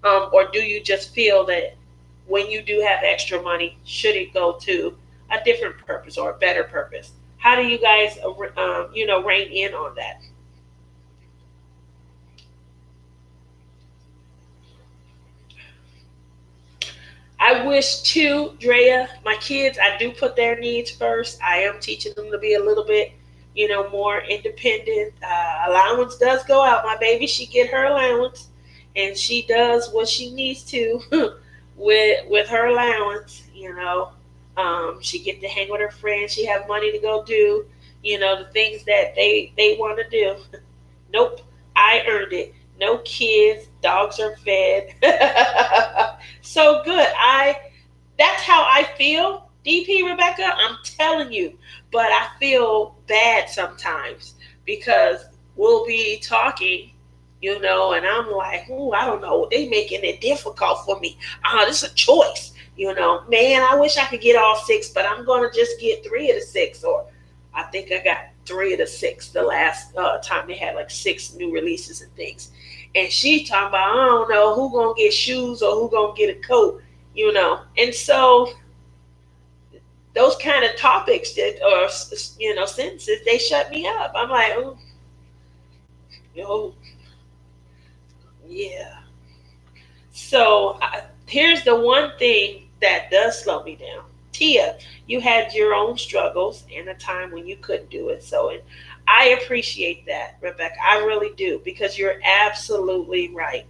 [SPEAKER 1] Or do you just feel that when you do have extra money, should it go to a different purpose or a better purpose? How do you guys, rein in on that? I wish too, Drea, my kids, I do put their needs first. I am teaching them to be a little bit, more independent. Allowance does go out. My baby, she get her allowance, and she does what she needs to with her allowance. She get to hang with her friends. She have money to go do, the things that they want to do. Nope, I earned it. No kids, dogs are fed. So good. That's how I feel, DP Rebecca. I'm telling you. But I feel bad sometimes because we'll be talking And I'm like, ooh, I don't know. They making it difficult for me. This is a choice. Man, I wish I could get all six, but I'm gonna just get three of the six, or I think I got three of the six the last time they had like six new releases and things. And she talking about, I don't know who gonna get shoes or who gonna get a coat, And so those kind of topics that or sentences, they shut me up. I'm like, oh, yo, yeah. So here's the one thing that does slow me down. Tia, you had your own struggles and a time when you couldn't do it. So, and I appreciate that, Rebecca. I really do, because you're absolutely right.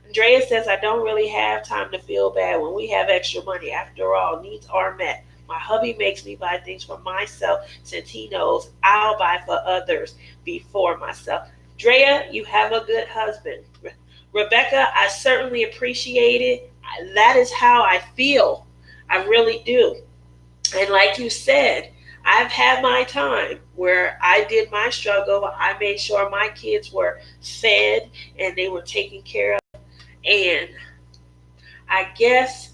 [SPEAKER 1] Andrea says, I don't really have time to feel bad when we have extra money. After all, needs are met. My hubby makes me buy things for myself since he knows I'll buy for others before myself. Drea, you have a good husband. Rebecca, I certainly appreciate it. That is how I feel. I really do. And like you said, I've had my time where I did my struggle. I made sure my kids were fed and they were taken care of. And I guess,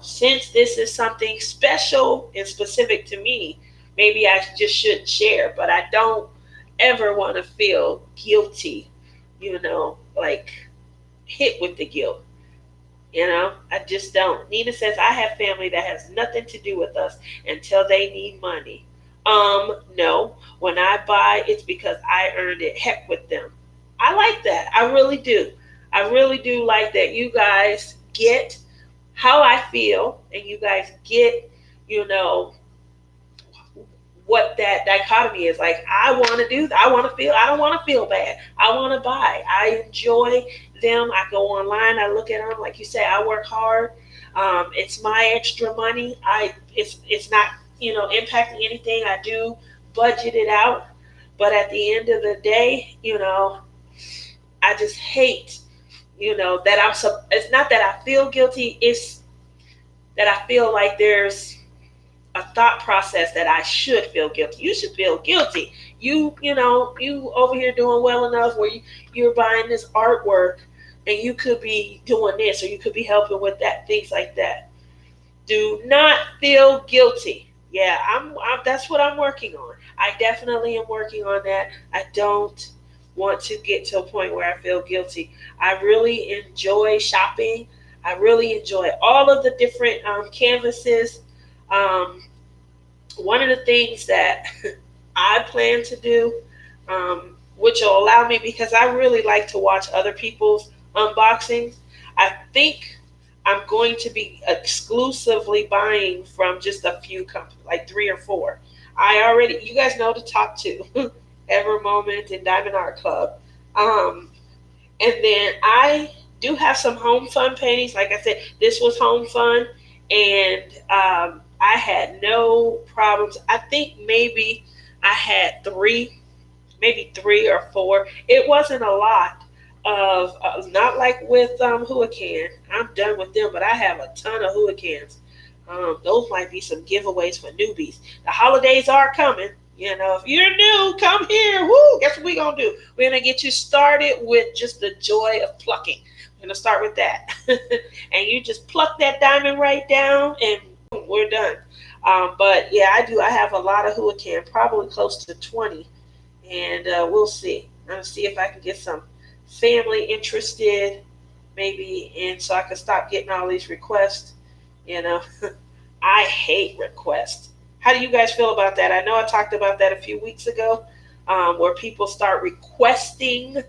[SPEAKER 1] since this is something special and specific to me, maybe I just shouldn't share, but I don't ever want to feel guilty, like hit with the guilt. I just don't. Nina says, I have family that has nothing to do with us until they need money. No. When I buy, it's because I earned it. Heck with them. I like that. I really do. I really do like that you guys get how I feel, and you guys get, you know, what that dichotomy is. Like, I want to do, I want to feel, I don't want to feel bad. I want to buy. I enjoy them. I go online, I look at them. Like you say, I work hard. It's my extra money. It's not, impacting anything. I do budget it out. But at the end of the day, I just hate, that it's not that I feel guilty. It's that I feel like there's a thought process that I should feel guilty. You should feel guilty. You over here doing well enough where you're buying this artwork, and you could be doing this, or you could be helping with that, things like that. Do not feel guilty. Yeah, that's what I'm working on. I definitely am working on that. I don't want to get to a point where I feel guilty. I really enjoy shopping. I really enjoy all of the different canvases. Um, One of the things that I plan to do, which will allow me, because I really like to watch other people's unboxings, I think I'm going to be exclusively buying from just a few companies, like 3 or 4. You guys know the top two, Ever Moment and Diamond Art Club. And then I do have some home fun paintings. Like I said, this was home fun, and I had no problems. I think maybe I had maybe 3 or 4. It wasn't a lot of, not like with Huracan. I'm done with them, but I have a ton of Huracans. Those might be some giveaways for newbies. The holidays are coming. If you're new, come here. Woo! Guess what we're going to do? We're going to get you started with just the joy of plucking. We're going to start with that. And you just pluck that diamond right down, and boom, we're done. But yeah, I do. I have a lot of Huracan, probably close to 20. And we'll see. I'm going to see if I can get some family interested, maybe, and so I can stop getting all these requests. I hate requests. How do you guys feel about that? I know I talked about that a few weeks ago, where people start requesting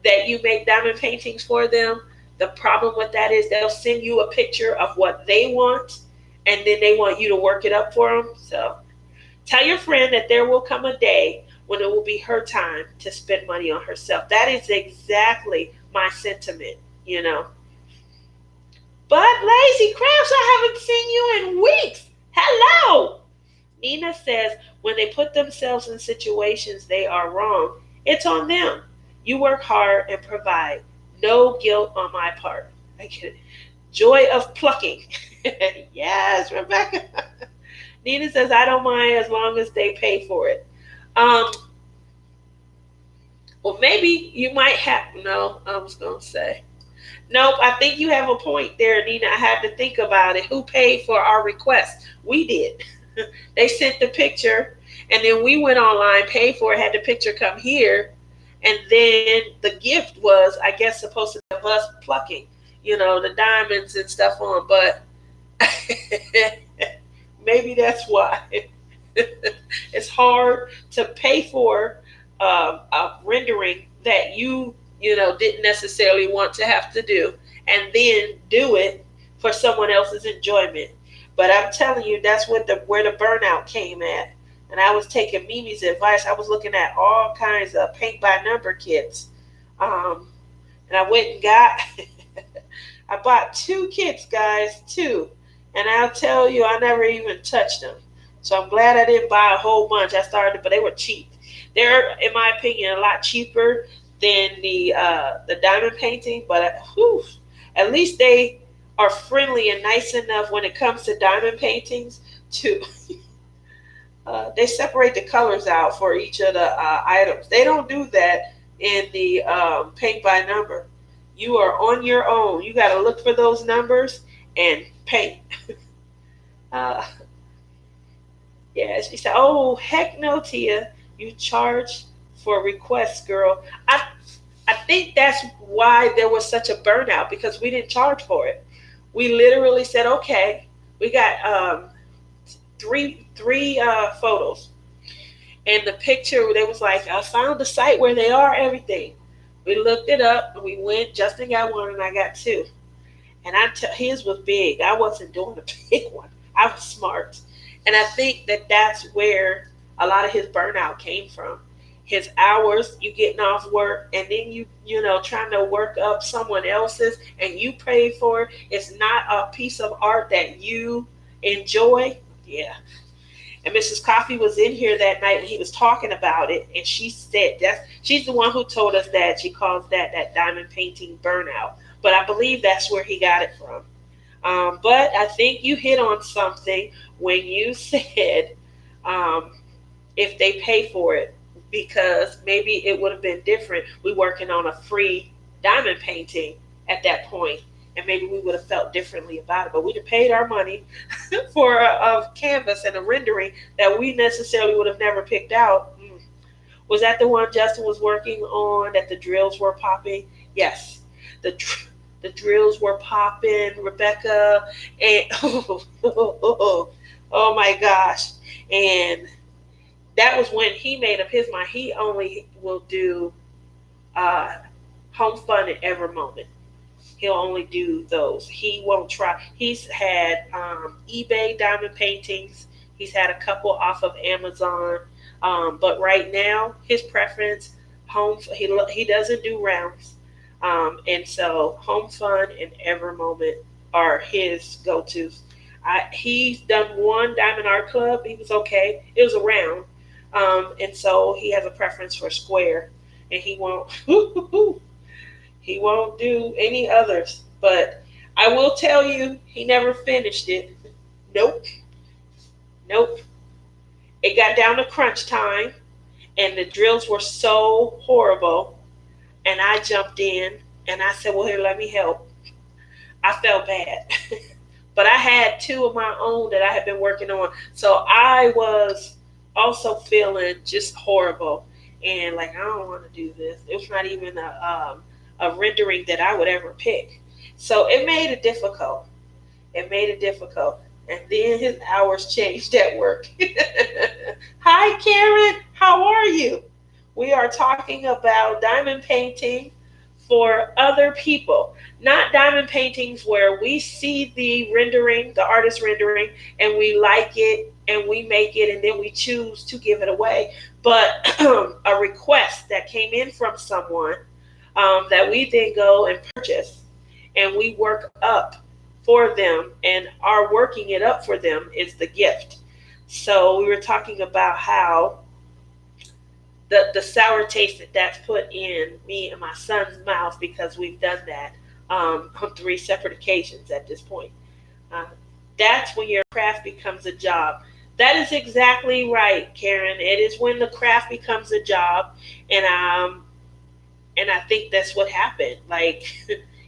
[SPEAKER 1] that you make diamond paintings for them. The problem with that is they'll send you a picture of what they want, and then they want you to work it up for them. So tell your friend that there will come a day when it will be her time to spend money on herself. That is exactly my sentiment. But Lazy Crafts, I haven't seen you in weeks. Hello. Nina says, when they put themselves in situations they are wrong, it's on them. You work hard and provide. No guilt on my part. I get it. Joy of plucking. Yes, Rebecca. Nina says, I don't mind as long as they pay for it. Or maybe you might have, no, I was going to say. Nope, I think you have a point there, Nina. I had to think about it. Who paid for our request? We did. They sent the picture, and then we went online, paid for it, had the picture come here, and then the gift was, I guess, supposed to be of us plucking, the diamonds and stuff on. But maybe that's why. It's hard to pay for a rendering that you didn't necessarily want to have to do, and then do it for someone else's enjoyment. But I'm telling you, that's where the burnout came at. And I was taking Mimi's advice. I was looking at all kinds of paint by number kits, um, and I went and got. I bought two kits, guys, two, and I'll tell you, I never even touched them. So I'm glad I didn't buy a whole bunch. I started, but they were cheap. They're, in my opinion, a lot cheaper than the diamond painting. But whew, at least they are friendly and nice enough when it comes to diamond paintings. To they separate the colors out for each of the items. They don't do that in the paint by number. You are on your own. You got to look for those numbers and paint. Uh, yeah, she said, "Oh heck no, Tia, you charge for requests, girl." I think that's why there was such a burnout, because we didn't charge for it. We literally said, "Okay, we got three photos." And the picture, they was like, "I found the site where they are, everything." We looked it up. We went. Justin got one, and I got two. And his was big. I wasn't doing a big one. I was smart, and I think that that's where a lot of his burnout came from. His hours, you getting off work, and then you trying to work up someone else's, and you pay for it. It's not a piece of art that you enjoy. Yeah. And Mrs. Coffee was in here that night, and he was talking about it, and she said that she's the one who told us that. She calls that diamond painting burnout. But I believe that's where he got it from. But I think you hit on something when you said um, if they pay for it, because maybe it would have been different. We working on a free diamond painting at that point, and maybe we would have felt differently about it. But we'd have paid our money for a canvas and a rendering that we necessarily would have never picked out. Was that the one Justin was working on, that the drills were popping? Yes, the drills were popping, Rebecca, and oh my gosh. And that was when he made up his mind. He only will do uh, Home Fun and Ever Moment. He'll only do those. He won't try. He's had eBay diamond paintings. He's had a couple off of Amazon. But right now, his preference, he doesn't do rounds. And so Home Fun and Ever Moment are his go-tos. He's done one Diamond Art Club. He was okay. It was a round. And so he has a preference for square. And he won't he won't do any others. But I will tell you, he never finished it. Nope. Nope. It got down to crunch time, and the drills were so horrible. And I jumped in, and I said, "Well, here, let me help." I felt bad. But I had two of my own that I had been working on. So I was also feeling just horrible. And like, I don't want to do this. It was not even a rendering that I would ever pick. So it made it difficult. It made it difficult. And then his hours changed at work. Hi, Karen. How are you? We are talking about diamond painting for other people, not diamond paintings where we see the rendering, the artist rendering, and we like it and we make it and then we choose to give it away. But a request that came in from someone that we then go and purchase, and we work up for them, and our working it up for them is the gift. So we were talking about how the sour taste that's put in me and my son's mouth, because we've done that on three separate occasions at this point. Uh, that's when your craft becomes a job. That is exactly right, Karen. It is when the craft becomes a job. And And I think that's what happened. Like,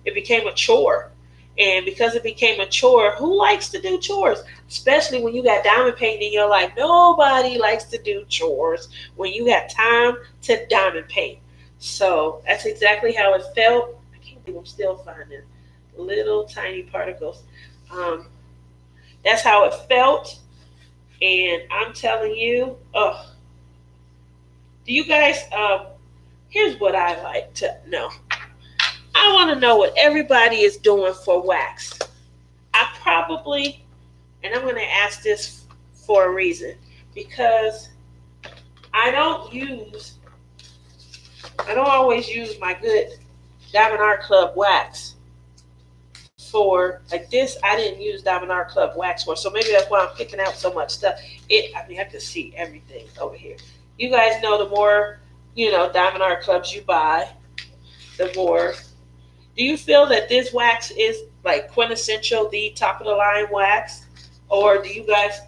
[SPEAKER 1] it became a chore. And because it became a chore, who likes to do chores? Especially when you got diamond paint in your life. Nobody likes to do chores when you got time to diamond paint. So that's exactly how it felt. I can't believe I'm still finding little tiny particles. Um, that's how it felt. And I'm telling you, oh, do you guys, here's what I like to know. I want to know what everybody is doing for wax. I probably, and I'm going to ask this for a reason, because I don't use, I don't always use my good Diamond Art Club wax for, like this, I didn't use Diamond Art Club wax for, so maybe that's why I'm picking out so much stuff. I mean, I can see everything over here. You guys know the more, Diamond Art Clubs you buy, the more. Do you feel that this wax is like quintessential, the top of the line wax? Or do you guys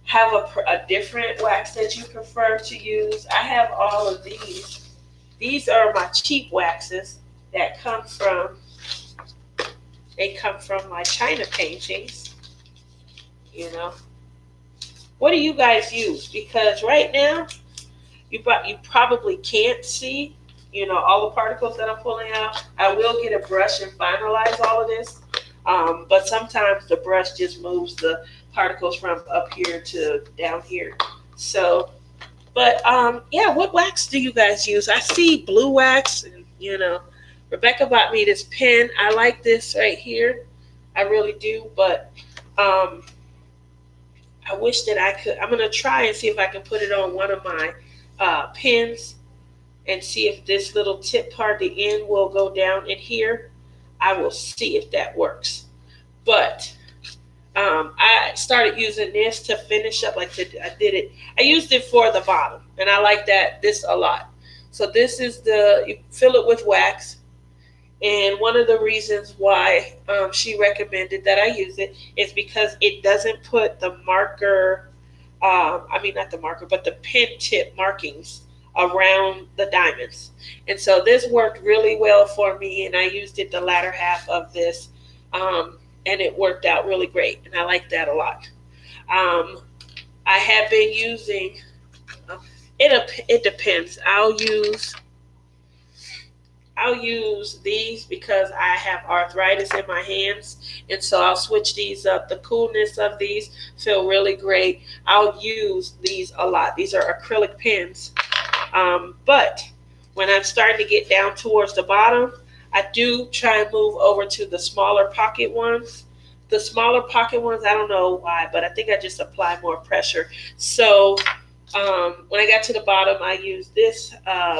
[SPEAKER 1] have a different wax that you prefer to use? I have all of these. These are my cheap waxes that they come from my China paintings, you know. What do you guys use? Because right now, you probably can't see, all the particles that I'm pulling out. I will get a brush and finalize all of this. But sometimes the brush just moves the particles from up here to down here. So, but yeah, what wax do you guys use? I see blue wax, and Rebecca bought me this pen. I like this right here. I really do, but I wish that I could. I'm gonna try and see if I can put it on one of my pens and see if this little tip part, the end, will go down in here. I will see if that works. But I started using this to finish up. I used it for the bottom, and I like this a lot. So this is you fill it with wax. And one of the reasons why she recommended that I use it is because it doesn't put the marker, not the marker, but the pen tip markings around the diamonds. And so this worked really well for me, and I used it the latter half of this, and it worked out really great, and I like that a lot. I have been using, it depends. I'll use these because I have arthritis in my hands, and so I'll switch these up. The coolness of these feel really great. I'll use these a lot. These are acrylic pens. But when I'm starting to get down towards the bottom, I do try and move over to the smaller pocket ones. The smaller pocket ones, I don't know why, but I think I just apply more pressure. So when I got to the bottom, I used this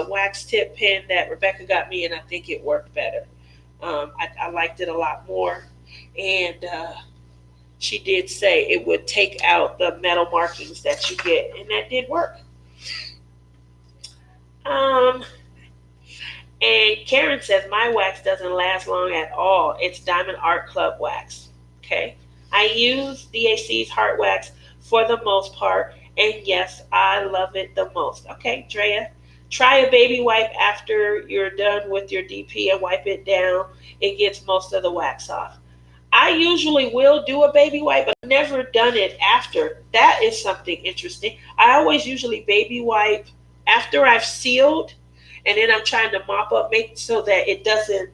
[SPEAKER 1] wax tip pen that Rebecca got me, and I think it worked better. I liked it a lot more. And she did say it would take out the metal markings that you get, and that did work. And Karen says, my wax doesn't last long at all. It's Diamond Art Club wax. Okay. I use DAC's Heart Wax for the most part. And yes, I love it the most. Okay, Drea. Try a baby wipe after you're done with your DP and wipe it down. It gets most of the wax off. I usually will do a baby wipe, but I've never done it after. That is something interesting. I always usually baby wipe after I've sealed, and then I'm trying to mop up, make so that it doesn't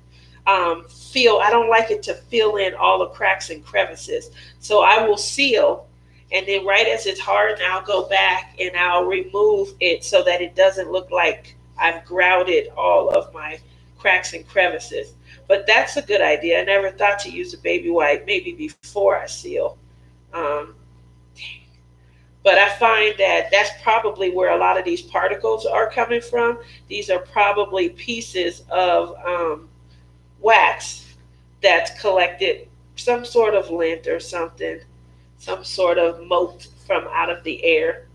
[SPEAKER 1] I don't like it to fill in all the cracks and crevices. So I will seal, and then right as it's hard, I'll go back and I'll remove it so that it doesn't look like I've grouted all of my cracks and crevices. But that's a good idea. I never thought to use a baby wipe maybe before I seal. Um, but I find that that's probably where a lot of these particles are coming from. These are probably pieces of wax that's collected, some sort of lint or something, some sort of mote from out of the air.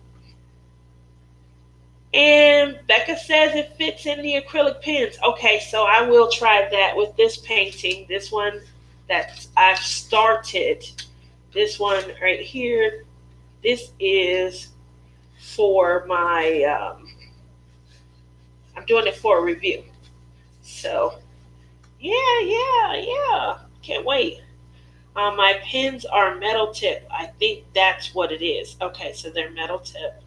[SPEAKER 1] And Becca says it fits in the acrylic pens. Okay, so I will try that with this painting. This one that I've started. This one right here. This is for my, I'm doing it for a review. So yeah. Can't wait. My pins are metal tip. I think that's what it is. Okay, so they're metal tip.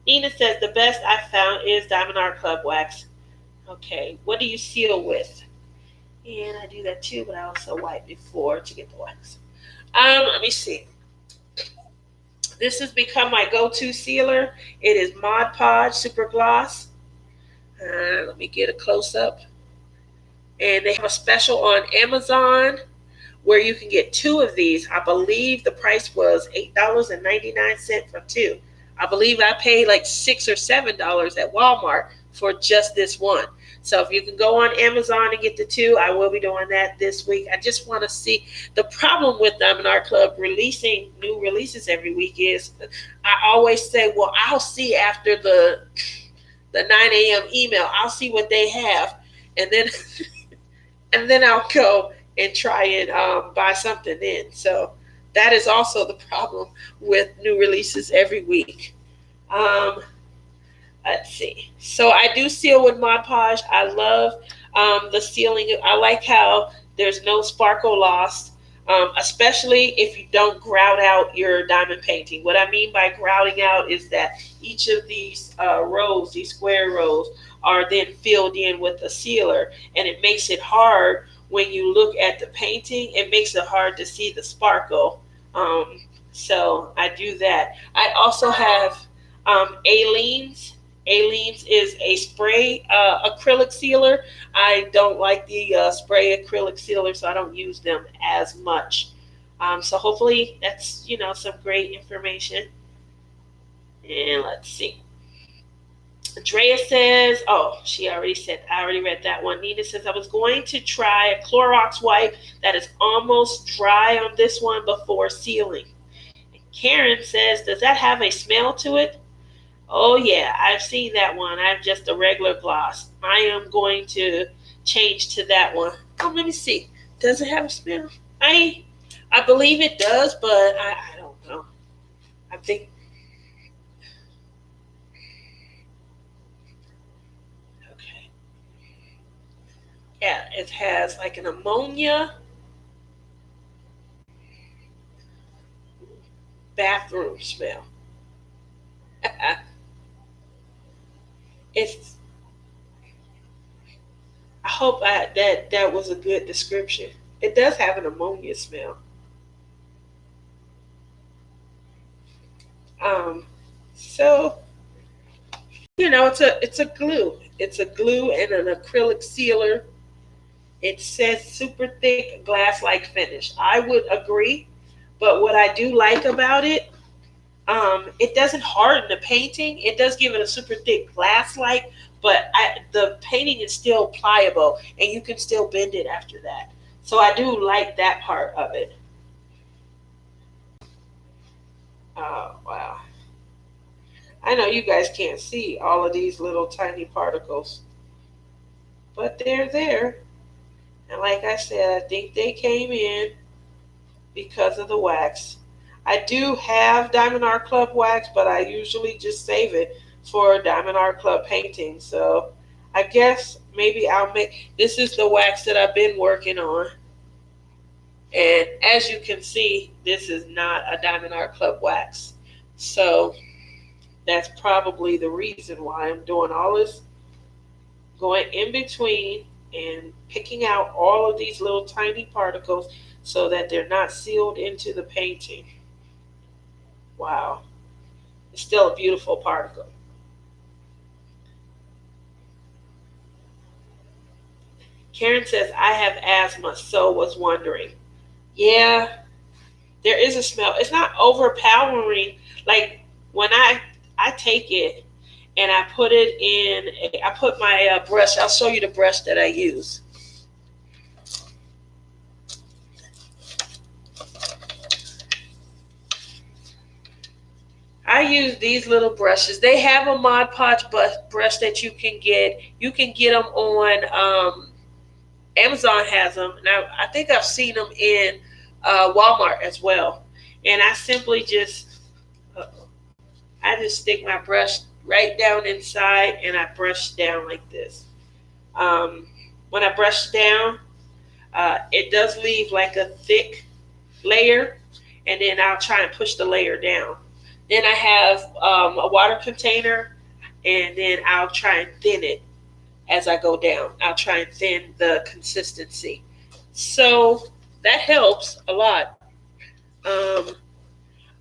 [SPEAKER 1] Nina says the best I found is Diamond Art Club wax. Okay, what do you seal with? And I do that too, but I also wipe before to get the wax. Let me see. This has become my go-to sealer. It is Mod Podge Super Gloss. Let me get a close-up. And they have a special on Amazon where you can get two of these. I believe the price was $8.99 for two. I believe I paid like $6 or $7 at Walmart for just this one. So if you can go on Amazon and get the two, I will be doing that this week. I just want to see. The problem with Diamond Art Club releasing new releases every week is I always say, well, I'll see after the 9 a.m. email. I'll see what they have. And then and then I'll go and try and buy something in. So that is also the problem with new releases every week. Let's see. So I do seal with Mod Podge. I love the sealing. I like how there's no sparkle lost, especially if you don't grout out your diamond painting. What I mean by grouting out is that each of these rows, these square rows, are then filled in with a sealer, and it makes it hard when you look at the painting. It makes it hard to see the sparkle. So I do that. I also have Aleene's. Aleene's is a spray acrylic sealer. I don't like the spray acrylic sealer, so I don't use them as much. So hopefully that's, some great information. And let's see. Andrea says, she already said, I already read that one. Nina says, I was going to try a Clorox wipe that is almost dry on this one before sealing. And Karen says, does that have a smell to it? Oh, yeah, I've seen that one. I have just a regular gloss. I am going to change to that one. Let me see. Does it have a smell? I believe it does, but I don't know. I think. Okay. Yeah, it has like an ammonia bathroom smell. It's. I hope that was a good description. It does have an ammonia smell. So it's a glue. It's a glue and an acrylic sealer. It says super thick glass-like finish. I would agree, but what I do like about it, it doesn't harden the painting. It does give it a super thick glass-like, but the painting is still pliable, and you can still bend it after that. So I do like that part of it. Oh, wow. I know you guys can't see all of these little tiny particles, but they're there. And like I said, I think they came in because of the wax. I do have Diamond Art Club wax, but I usually just save it for Diamond Art Club painting. So I guess maybe this is the wax that I've been working on. And as you can see, this is not a Diamond Art Club wax. So that's probably the reason why I'm doing all this, going in between and picking out all of these little tiny particles so that they're not sealed into the painting. Wow. It's still a beautiful particle. Karen says, I have asthma, so was wondering. Yeah, there is a smell. It's not overpowering. Like when I take it and I put it in, I put my brush. I'll show you the brush that I use. I use these little brushes. They have a Mod Podge brush that you can get. You can get them on Amazon has them. And I think I've seen them in Walmart as well. And I simply just stick my brush right down inside, and I brush down like this. Um, when I brush down, it does leave like a thick layer, and then I'll try and push the layer down. Then I have a water container, and then I'll try and thin it as I go down. I'll try and thin the consistency. So that helps a lot. Um,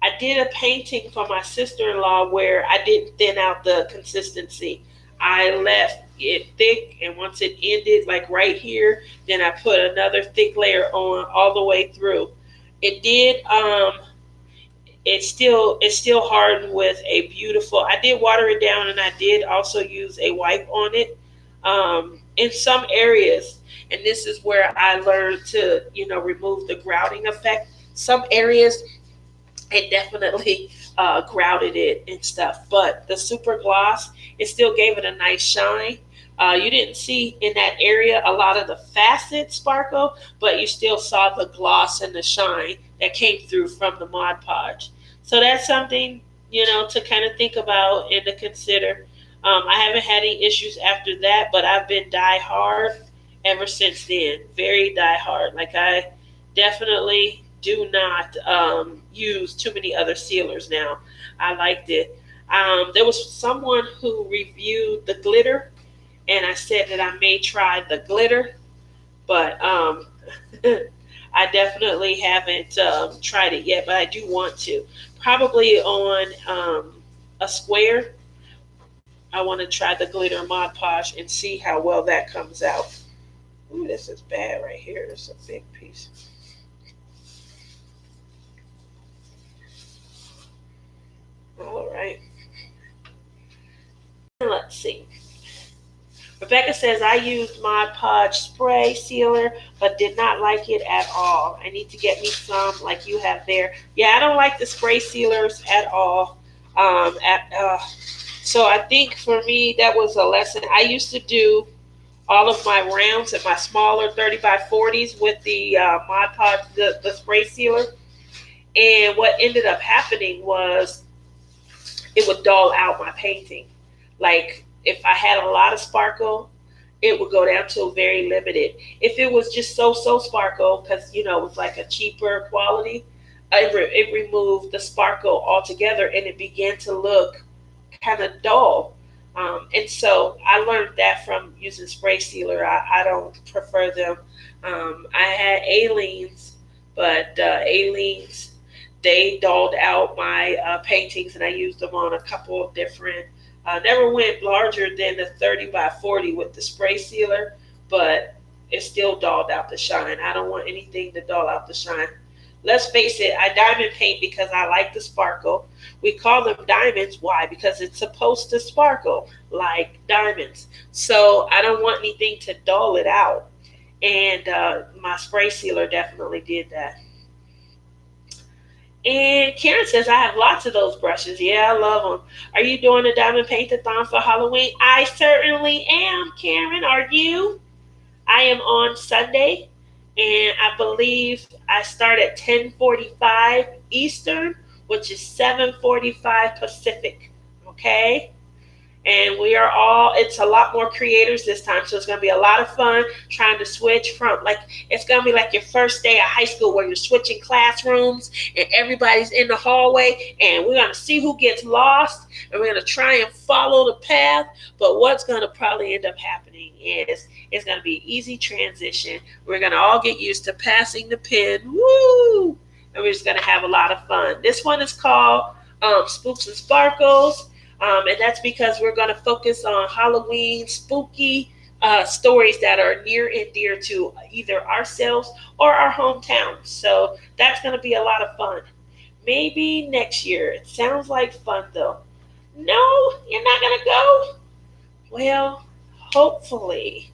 [SPEAKER 1] I did a painting for my sister in law where I didn't thin out the consistency. I left it thick, and once it ended, like right here, then I put another thick layer on all the way through. It did. It's still hardened with a beautiful. I did water it down, and I did also use a wipe on it. In some areas, and this is where I learned to remove the grouting effect. Some areas it definitely grouted it and stuff. But the super gloss, it still gave it a nice shine. You didn't see in that area a lot of the facet sparkle, but you still saw the gloss and the shine that came through from the Mod Podge. So that's something to kind of think about and to consider. I haven't had any issues after that, but I've been die hard ever since then. Very die hard. Like I definitely do not use too many other sealers now. I liked it. There was someone who reviewed the glitter, and I said that I may try the glitter, but I definitely haven't tried it yet, but I do want to. Probably on a square. I want to try the glitter Mod Podge and see how well that comes out. Ooh, this is bad right here. This is a big piece. All right. Let's see. Rebecca says, I used Mod Podge spray sealer, but did not like it at all. I need to get me some like you have there. Yeah, I don't like the spray sealers at all. So I think for me, that was a lesson. I used to do all of my rounds at my smaller 30 by 40s with the Mod Podge, the spray sealer. And what ended up happening was it would dull out my painting. Like if I had a lot of sparkle, it would go down to very limited. If it was just so sparkle, because it was like a cheaper quality, it removed the sparkle altogether, and it began to look kind of dull. And so I learned that from using spray sealer. I don't prefer them. I had Aleene's, but Aleene's, they dulled out my paintings, and I used them on a couple of different. Never went larger than the 30 by 40 with the spray sealer, but it still dulled out the shine. I don't want anything to dull out the shine. Let's face it, I diamond paint because I like the sparkle. We call them diamonds. Why? Because it's supposed to sparkle like diamonds. So I don't want anything to dull it out. And my spray sealer definitely did that. And Karen says, I have lots of those brushes. Yeah, I love them. Are you doing a diamond paint-a-thon for Halloween? I certainly am, Karen. Are you? I am on Sunday, and I believe I start at 10:45 Eastern, which is 7:45 Pacific. Okay? And it's a lot more creators this time. So it's going to be a lot of fun trying to switch from, it's going to be like your first day of high school where you're switching classrooms and everybody's in the hallway, and we're going to see who gets lost, and we're going to try and follow the path. But what's going to probably end up happening is it's going to be easy transition. We're going to all get used to passing the pen. Woo! And we're just going to have a lot of fun. This one is called Spooks and Sparkles. And that's because we're going to focus on Halloween spooky stories that are near and dear to either ourselves or our hometown. So that's going to be a lot of fun. Maybe next year. It sounds like fun, though. No, you're not going to go? Well, hopefully,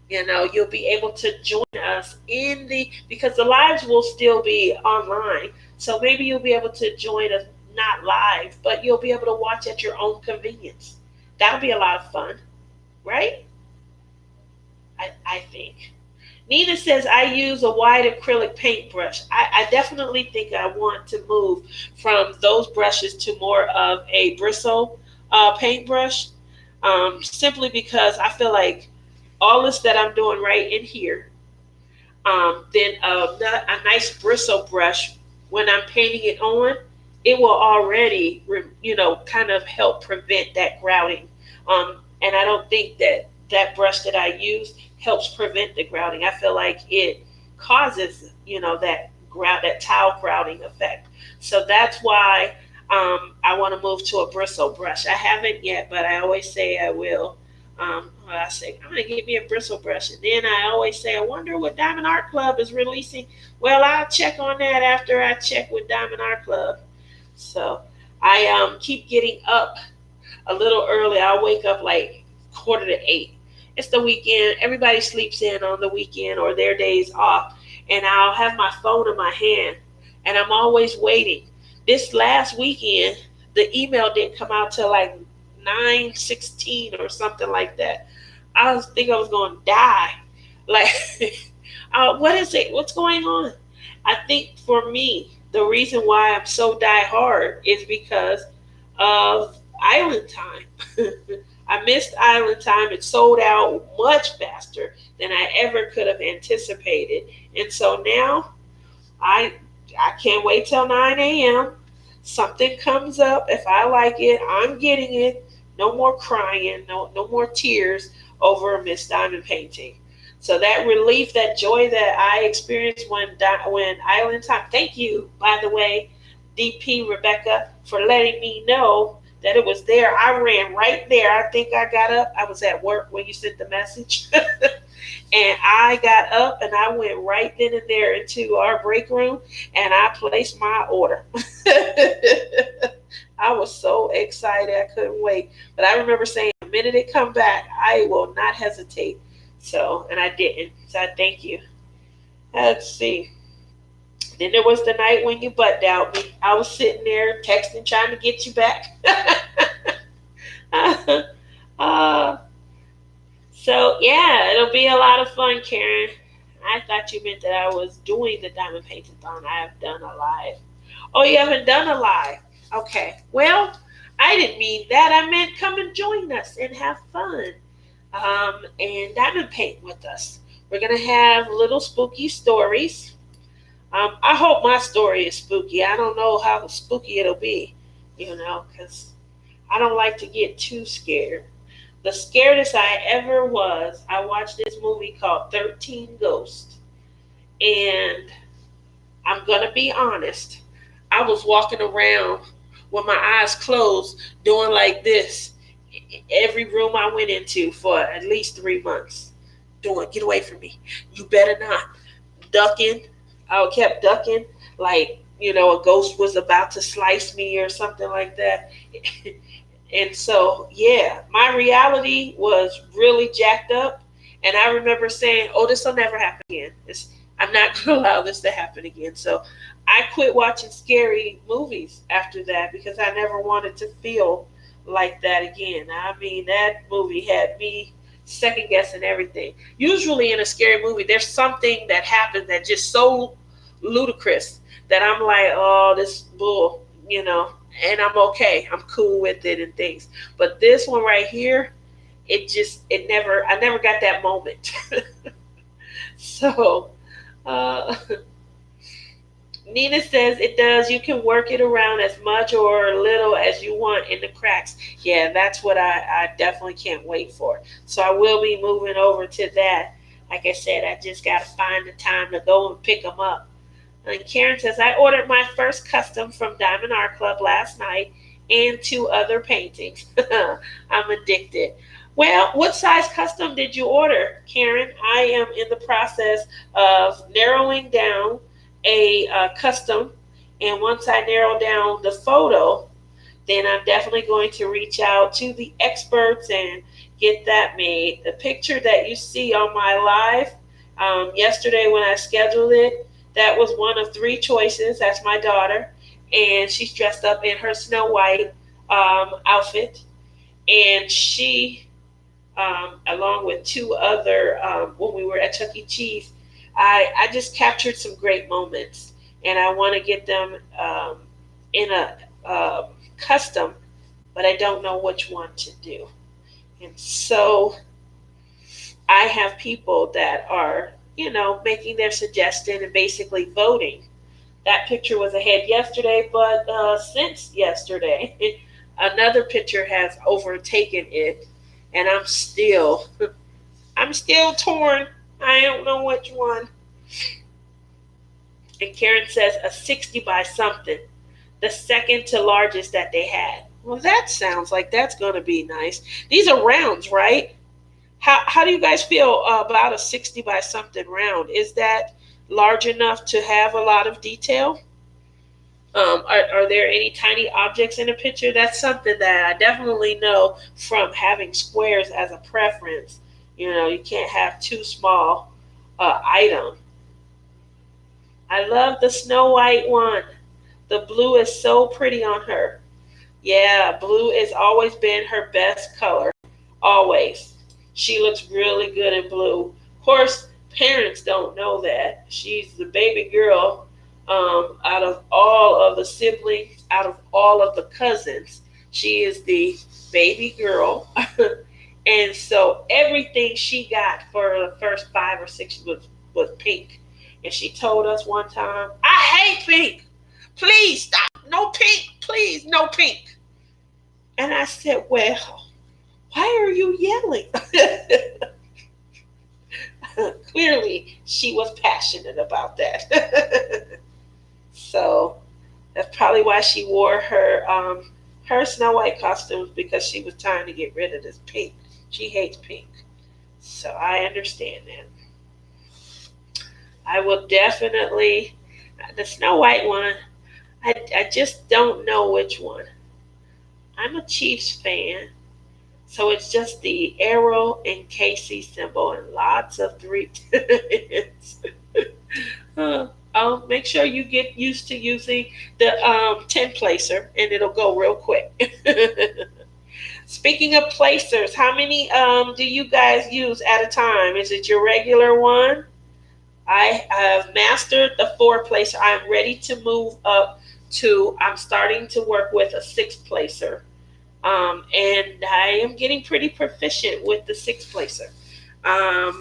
[SPEAKER 1] you'll be able to join us because the lives will still be online. So maybe you'll be able to join us. Not live, but you'll be able to watch at your own convenience. That'll be a lot of fun, right? I think. Nina says, I use a wide acrylic paintbrush. I definitely think I want to move from those brushes to more of a bristle paintbrush, simply because I feel like all this that I'm doing right in here, then a nice bristle brush, when I'm painting it on, it will already, kind of help prevent that grouting. And I don't think that that brush that I use helps prevent the grouting. I feel like it causes, that that tile grouting effect. So that's why I want to move to a bristle brush. I haven't yet, but I always say I will. I say I'm gonna get me a bristle brush, and then I always say I wonder what Diamond Art Club is releasing. Well, I'll check on that after I check with Diamond Art Club. So I keep getting up a little early. I'll wake up like 7:45. It's the weekend. Everybody sleeps in on the weekend or their days off, and I'll have my phone in my hand, and I'm always waiting. This last weekend, the email didn't come out till like 9:16 or something like that. Think I was going to die. Like, what is it? What's going on? I think for me, the reason why I'm so die hard is because of Island Time. I missed Island Time. It sold out much faster than I ever could have anticipated. And so now I I can't wait till 9 a.m. Something comes up. If I like it, I'm getting it. No more crying, no more tears over a Miss Diamond painting. So that relief, that joy that I experienced when Island Time. Thank you, by the way, DP Rebecca, for letting me know that it was there. I ran right there. I think I got up. I was at work when you sent the message. And I got up and I went right then and there into our break room and I placed my order. I was so excited. I couldn't wait. But I remember saying, the minute it come back, I will not hesitate. So, and I didn't. So I thank you. Let's see. Then there was the night when you butt dialed me. I was sitting there texting, trying to get you back. uh, so yeah, it'll be a lot of fun, Karen. I thought you meant that I was doing the Diamond Paintathon. I have done a live. Oh, you haven't done a live? Okay. Well, I didn't mean that. I meant come and join us and have fun. And diamond paint with us. We're gonna have little spooky stories. I hope my story is spooky. I don't know how spooky it'll be, because I don't like to get too scared. The scaredest I ever was, I watched this movie called 13 Ghosts. And I'm going to be honest, I was walking around with my eyes closed, doing like this every room I went into for at least 3 months. Doing, get away from me. You better not. Ducking. I kept ducking like, a ghost was about to slice me or something like that. And so, yeah, my reality was really jacked up. And I remember saying, oh, this will never happen again. I'm not going to allow this to happen again. So I quit watching scary movies after that because I never wanted to feel like that again. I mean, that movie had me second guessing everything. Usually in a scary movie, there's something that happens that just so ludicrous that I'm like, oh, this bull, and I'm okay. I'm cool with it and things. But this one right here, I never got that moment. So, uh, Nina says it does. You can work it around as much or little as you want in the cracks. Yeah, that's what I definitely can't wait for. So I will be moving over to that. Like I said, I just got to find the time to go and pick them up. And Karen says, I ordered my first custom from Diamond Art Club last night and 2 other paintings. I'm addicted. Well, what size custom did you order, Karen? I am in the process of narrowing down a custom. And once I narrow down the photo, then I'm definitely going to reach out to the experts and get that made. The picture that you see on my live yesterday when I scheduled it, that was one of 3 choices. That's my daughter. And she's dressed up in her Snow White outfit. And she, along with 2 other, when we were at Chuck E. Cheese, I just captured some great moments. And I want to get them in a custom but I don't know which one to do. And so I have people that are, making their suggestion and basically voting. That picture was ahead yesterday, but since yesterday, another picture has overtaken it, and I'm still torn. I don't know which one. And Karen says a 60 by something, the second to largest that they had. Well, that sounds like that's going to be nice. These are rounds, right? How do you guys feel about a 60 by something round? Is that large enough to have a lot of detail? Are there any tiny objects in a picture? That's something that I definitely know from having squares as a preference. You can't have too small item. I love the Snow White one. The blue is so pretty on her. Yeah, blue has always been her best color. Always. She looks really good in blue. Of course, parents don't know that. She's the baby girl out of all of the siblings, out of all of the cousins. She is the baby girl. And so everything she got for the first 5 or 6 was pink. And she told us one time, I hate pink. Please stop. No pink. Please, no pink. And I said, well, why are you yelling? Clearly, she was passionate about that. So that's probably why she wore her Snow White costumes, because she was trying to get rid of this pink. She hates pink. So I understand that. I will definitely, the Snow White one, I just don't know which one. I'm a Chiefs fan, so it's just the arrow and Casey symbol and lots of three. I'll make sure you get used to using the 10 placer, and it'll go real quick. Speaking of placers, how many do you guys use at a time? Is it your regular one? I have mastered the 4 placer. I'm ready to move up to, I'm starting to work with a 6 placer. And I am getting pretty proficient with the 6 placer. I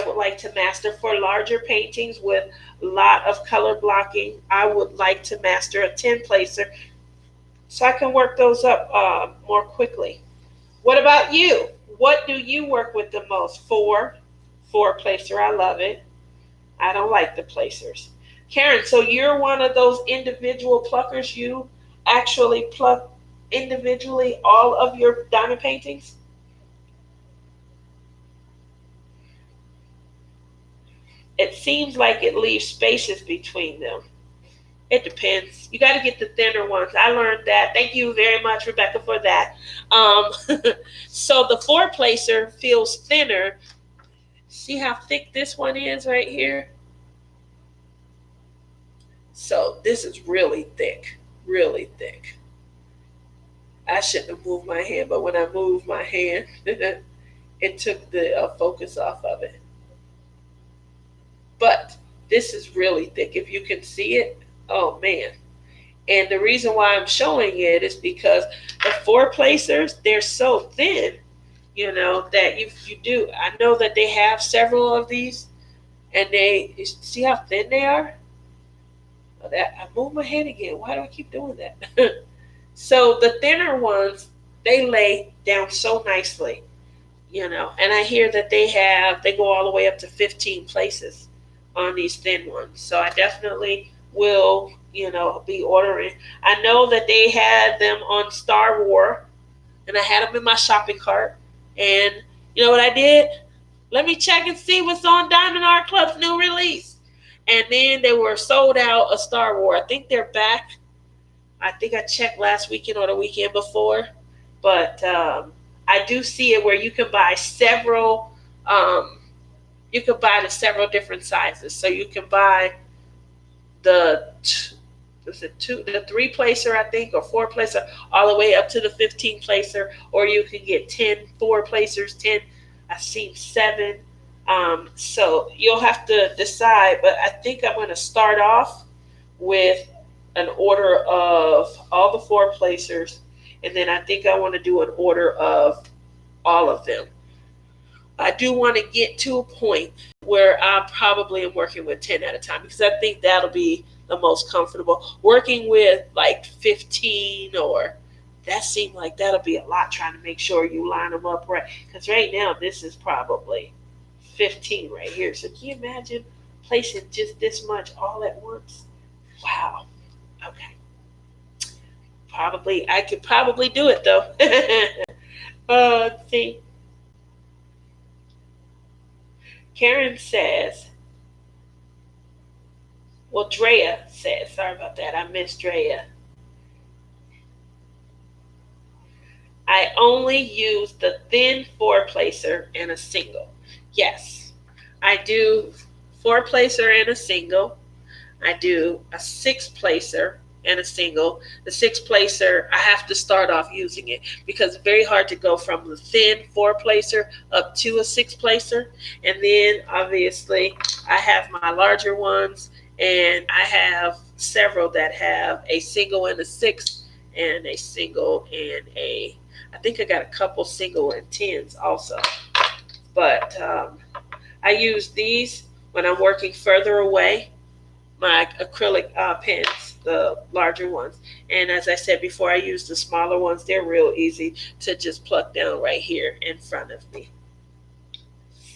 [SPEAKER 1] would like to master for larger paintings with a lot of color blocking. I would like to master a 10 placer so I can work those up more quickly. What about you? What do you work with the most? 4 placer. I love it. I don't like the placers. Karen, so you're one of those individual pluckers. You actually pluck individually all of your diamond paintings? It seems like it leaves spaces between them. It depends. You got to get the thinner ones. I learned that. Thank you very much, Rebecca, for that. So the 4 placer feels thinner. See how thick this one is right here? So this is really thick, really thick. I shouldn't have moved my hand, but when I moved my hand, it took the focus off of it. But this is really thick. If you can see it, oh man. And the reason why I'm showing it is because the 4 placers, they're so thin, that you do. I know that they have several of these, and they, see how thin they are? I moved my hand again. Why do I keep doing that? So the thinner ones, they lay down so nicely, and I hear that they go all the way up to 15 places on these thin ones. So I definitely will, be ordering. I know that they had them on Star Wars, and I had them in my shopping cart. And you know what I did? Let me check and see what's on Diamond Art Club's new release. And then they were sold out of Star Wars. I think they're back. I think I checked last weekend or the weekend before. But I do see it where you can buy several, the several different sizes. So you can buy the 3 placer, I think, or 4 placer, all the way up to the 15 placer, or you can get 10 4 placers, 10. I've seen 7. So you'll have to decide, but I think I'm going to start off with an order of all the 4 placers and then I think I want to do an order of all of them. I do want to get to a point where I probably am working with 10 at a time, because I think that'll be the most comfortable. Working with like 15, or that seemed like that'll be a lot, trying to make sure you line them up right. Because right now, this is probably 15 right here. So can you imagine placing just this much all at once? Wow. Okay. I could probably do it though. Let's see. Karen says, well, Drea says, sorry about that. I missed Drea. I only use the thin four placer and a single. Yes, I do four placer and a single. I do a six placer and a single. The six placer, I have to start off using it because it's very hard to go from the thin four placer up to a six placer. And then obviously I have my larger ones, and I have several that have a single and a six, and a single and a, I think I got a couple single and tens also. But I use these when I'm working further away, my acrylic pens, the larger ones. And as I said before, I use the smaller ones. They're real easy to just pluck down right here in front of me.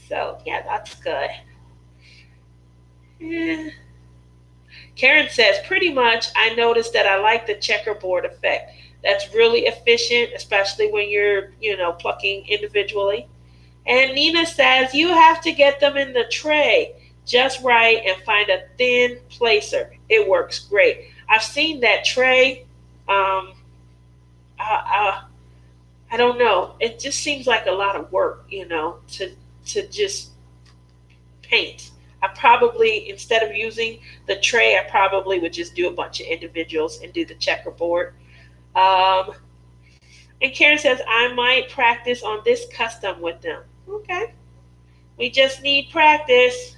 [SPEAKER 1] So yeah, that's good. Yeah. Karen says, pretty much, I noticed that I like the checkerboard effect. That's really efficient, especially when you're, plucking individually. And Nina says, you have to get them in the tray just right and find a thin placer. It works great. I've seen that tray. I don't know. It just seems like a lot of work, to just paint. I probably, instead of using the tray, I probably would just do a bunch of individuals and do the checkerboard. And Karen says, I might practice on this custom with them. Okay. We just need practice.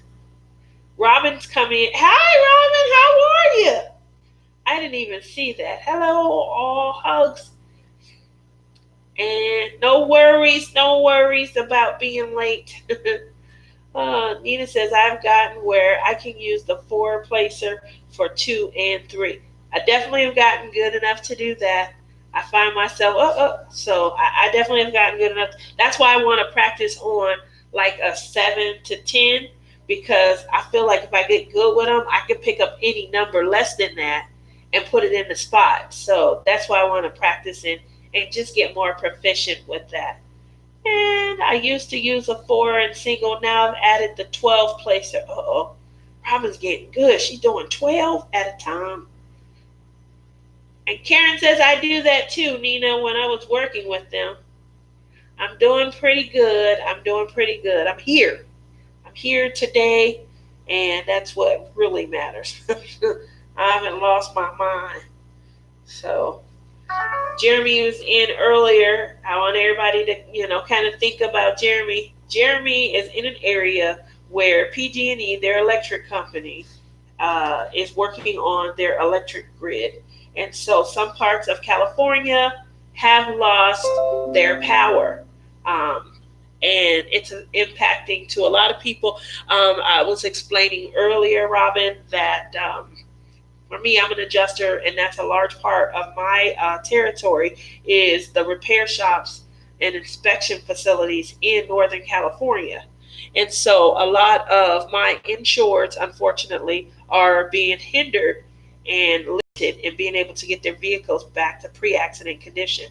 [SPEAKER 1] Robin's coming. Hi, Robin. How are you? I didn't even see that. Hello, all hugs. And no worries about being late. Nina says, I've gotten where I can use the four placer for 2 and 3. I definitely have gotten good enough to do that. I find myself, so I definitely have gotten good enough. That's why I want to practice on like a 7 to 10, because I feel like if I get good with them, I can pick up any number less than that and put it in the spot. So that's why I want to practice and just get more proficient with that. And I used to use a 4 and single. Now I've added the 12 placer. Robin's getting good. She's doing 12 at a time. And Karen says, I do that too, Nina, when I was working with them. I'm doing pretty good. I'm here. I'm here today, and that's what really matters. I haven't lost my mind. So Jeremy was in earlier. I want everybody to, kind of think about Jeremy. Jeremy is in an area where PG&E, their electric company, is working on their electric grid. And so some parts of California have lost their power. And it's impacting to a lot of people. I was explaining earlier, Robin, that for me, I'm an adjuster, and that's a large part of my territory is the repair shops and inspection facilities in Northern California. And so a lot of my insureds, unfortunately, are being hindered and limited in being able to get their vehicles back to pre-accident condition.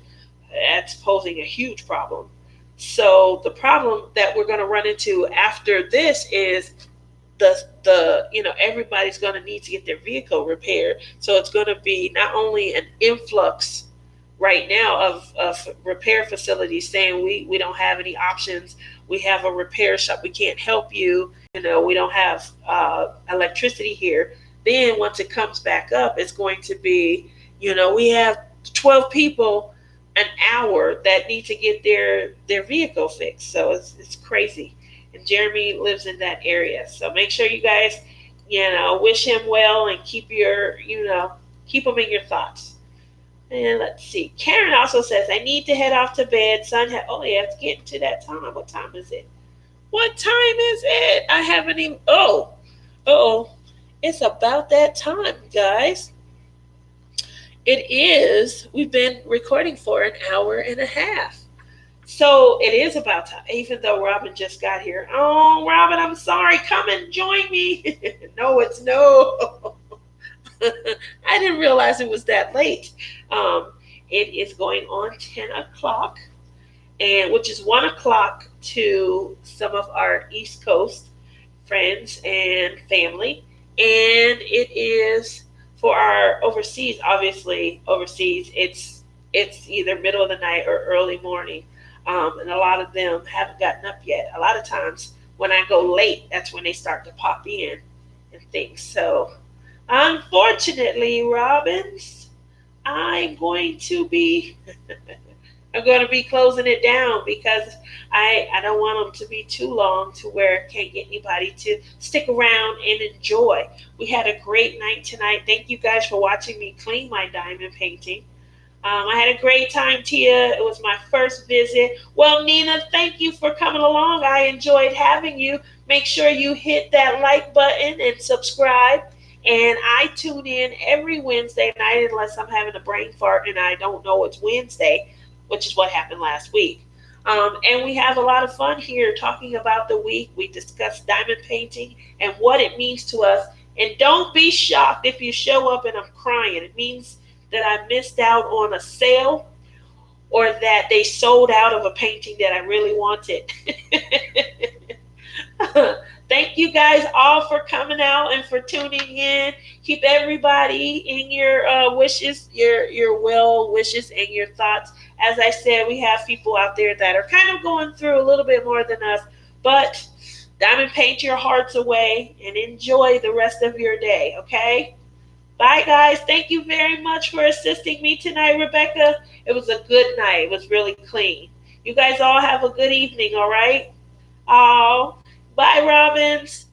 [SPEAKER 1] That's posing a huge problem. So the problem that we're going to run into after this is everybody's going to need to get their vehicle repaired. So it's going to be not only an influx right now of repair facilities saying we don't have any options. We have a repair shop. We can't help you. We don't have electricity here. Then once it comes back up, it's going to be, we have 12 people an hour that need to get their vehicle fixed. So it's crazy. And Jeremy lives in that area. So make sure you guys, wish him well and keep him in your thoughts. And let's see. Karen also says, I need to head off to bed. Oh, yeah, it's getting to that time. What time is it? What time is it? I haven't even. Oh. It's about that time, guys. It is. We've been recording for an hour and a half. So it is about time, even though Robin just got here. Oh, Robin, I'm sorry. Come and join me. No, it's no. I didn't realize it was that late. Um, it is going on 10 o'clock, and which is 1 o'clock to some of our East Coast friends and family. And it is for our overseas, obviously, overseas, it's either middle of the night or early morning. And a lot of them haven't gotten up yet. A lot of times when I go late, that's when they start to pop in and things. So unfortunately, Robbins, I'm going to be I'm going to be closing it down because I don't want them to be too long to where I can't get anybody to stick around and enjoy. We had a great night tonight. Thank you guys for watching me clean my diamond painting. I had a great time, Tia. It was my first visit. Well, Nina, thank you for coming along. I enjoyed having you. Make sure you hit that like button and subscribe. And I tune in every Wednesday night unless I'm having a brain fart and I don't know it's Wednesday, which is what happened last week. And we have a lot of fun here talking about the week. We discuss diamond painting and what it means to us. And don't be shocked if you show up and I'm crying. It means that I missed out on a sale or that they sold out of a painting that I really wanted. Thank you guys all for coming out and for tuning in. Keep everybody in your wishes, your well wishes and your thoughts. As I said, we have people out there that are kind of going through a little bit more than us, but diamond paint your hearts away and enjoy the rest of your day, okay? Bye, guys. Thank you very much for assisting me tonight, Rebecca. It was a good night. It was really clean. You guys all have a good evening, all right? Oh, bye, Robbins.